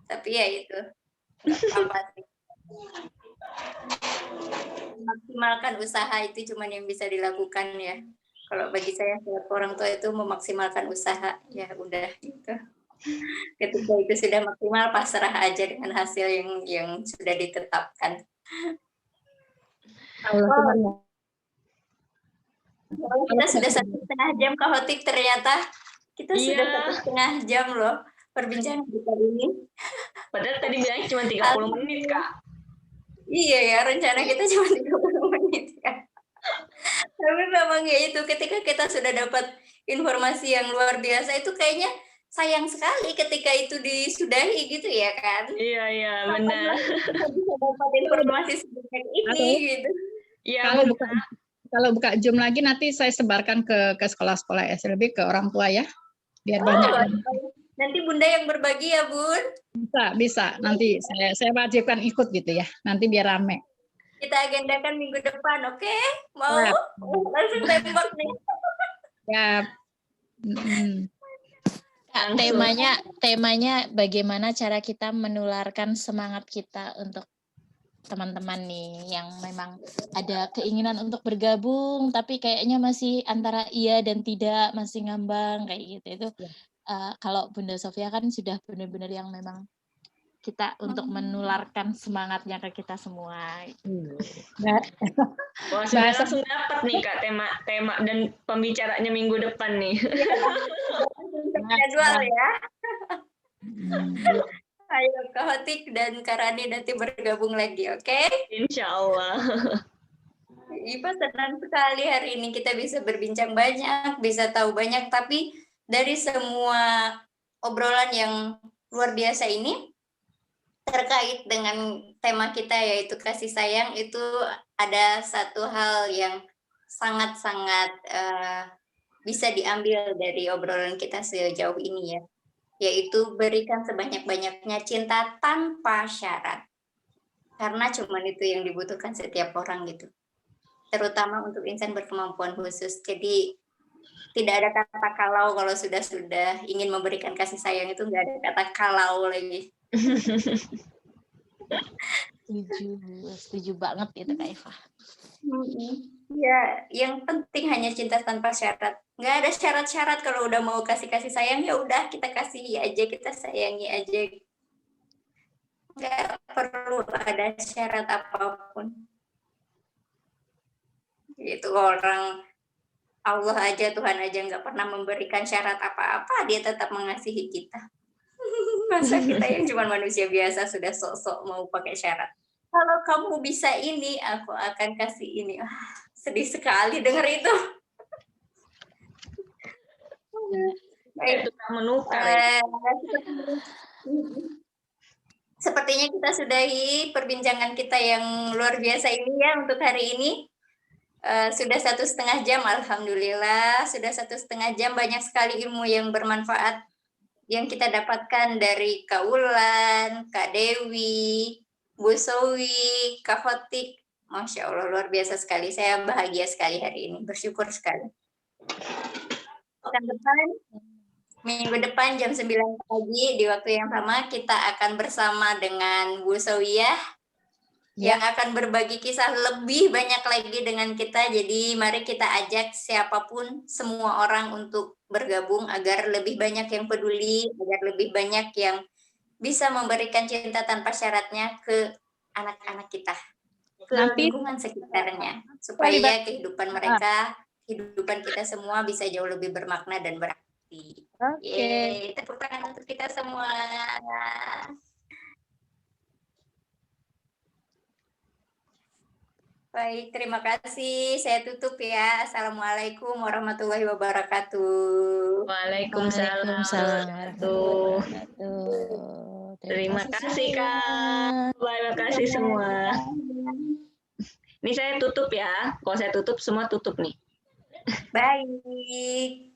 Tapi ya itu, nggak apa-apa sih. Maksimalkan usaha itu cuman yang bisa dilakukan ya. Kalau bagi saya setiap orang tua itu memaksimalkan usaha, ya udah gitu. Ketika itu sudah maksimal, pasrah aja dengan hasil yang sudah ditetapkan. Kita sudah 1,5 jam kaotik ternyata. Kita sudah 1,5 jam loh perbincangan kita ini. Padahal tadi bilangnya cuma 30 menit, Kak. Iya ya, rencana kita cuma 30 menit kan. Tapi memang ya itu, ketika kita sudah dapat informasi yang luar biasa itu kayaknya sayang sekali ketika itu disudahi gitu ya kan. Iya, benar. Kita bisa dapat informasi sebanyak ini gitu. Iya, kalau buka Zoom lagi nanti saya sebarkan ke sekolah-sekolah SLB, ke orang tua ya. Biar banyak. Nanti Bunda yang berbagi ya, Bun. Bisa. Nanti saya wajibkan ikut gitu ya. Nanti biar rame. Kita agendakan minggu depan, oke? Mau? Langsung tembak nih. Ya. Temanya bagaimana cara kita menularkan semangat kita untuk teman-teman nih yang memang ada keinginan untuk bergabung tapi kayaknya masih antara iya dan tidak, masih ngambang kayak gitu. Itu kalau Bunda Sofia kan sudah benar-benar yang memang kita untuk menularkan semangatnya ke kita semua. Wah, sudah langsung dapat nih Kak tema dan pembicaranya minggu depan nih. Jadwal ya. Ayo Kak Hotik dan Kak Rani nanti bergabung lagi, oke? Insya Allah. Ipa senang sekali hari ini kita bisa berbincang banyak, bisa tahu banyak, tapi dari semua obrolan yang luar biasa ini, terkait dengan tema kita yaitu kasih sayang, itu ada satu hal yang sangat-sangat bisa diambil dari obrolan kita sejauh ini ya, yaitu berikan sebanyak-banyaknya cinta tanpa syarat, karena cuman itu yang dibutuhkan setiap orang gitu, terutama untuk insan berkemampuan khusus. Jadi tidak ada kata kalau sudah ingin memberikan kasih sayang itu nggak ada kata kalau lagi. Setuju banget gitu Kak Eva. Ya, yang penting hanya cinta tanpa syarat. Nggak ada syarat-syarat. Kalau udah mau kasih sayang ya udah kita kasihi aja, kita sayangi aja. Nggak perlu ada syarat apapun. Itu orang Allah aja, Tuhan aja nggak pernah memberikan syarat apa-apa, dia tetap mengasihi kita. Masa kita yang cuma manusia biasa sudah sok-sok mau pakai syarat. kalau kamu bisa ini, aku akan kasih ini. Sedih sekali dengar itu. Baik. Itu menukar ya. Sepertinya kita sudahi perbincangan kita yang luar biasa ini ya untuk hari ini. Sudah 1,5 jam, alhamdulillah. Sudah 1,5 jam, banyak sekali ilmu yang bermanfaat yang kita dapatkan dari Kak Wulan, Kak Dewi, Bu Sowi, Kak Hotik. Masya Allah, luar biasa sekali. Saya bahagia sekali hari ini, bersyukur sekali. Minggu depan jam 9 pagi di waktu yang sama kita akan bersama dengan Bu Sowiyah yang akan berbagi kisah lebih banyak lagi dengan kita. Jadi mari kita ajak siapapun, semua orang untuk bergabung agar lebih banyak yang peduli, agar lebih banyak yang bisa memberikan cinta tanpa syaratnya ke anak-anak kita, ke lingkungan sekitarnya, supaya kehidupan mereka, kehidupan kita semua bisa jauh lebih bermakna dan berarti. Yeay, tepuk tangan untuk kita semua. Baik, terima kasih. Saya tutup ya. Assalamualaikum warahmatullahi wabarakatuh. Waalaikumsalam warahmatullahi wabarakatuh. Terima kasih Kak. Terima kasih semua. Ini saya tutup ya. Kalau saya tutup, semua tutup nih. Baik.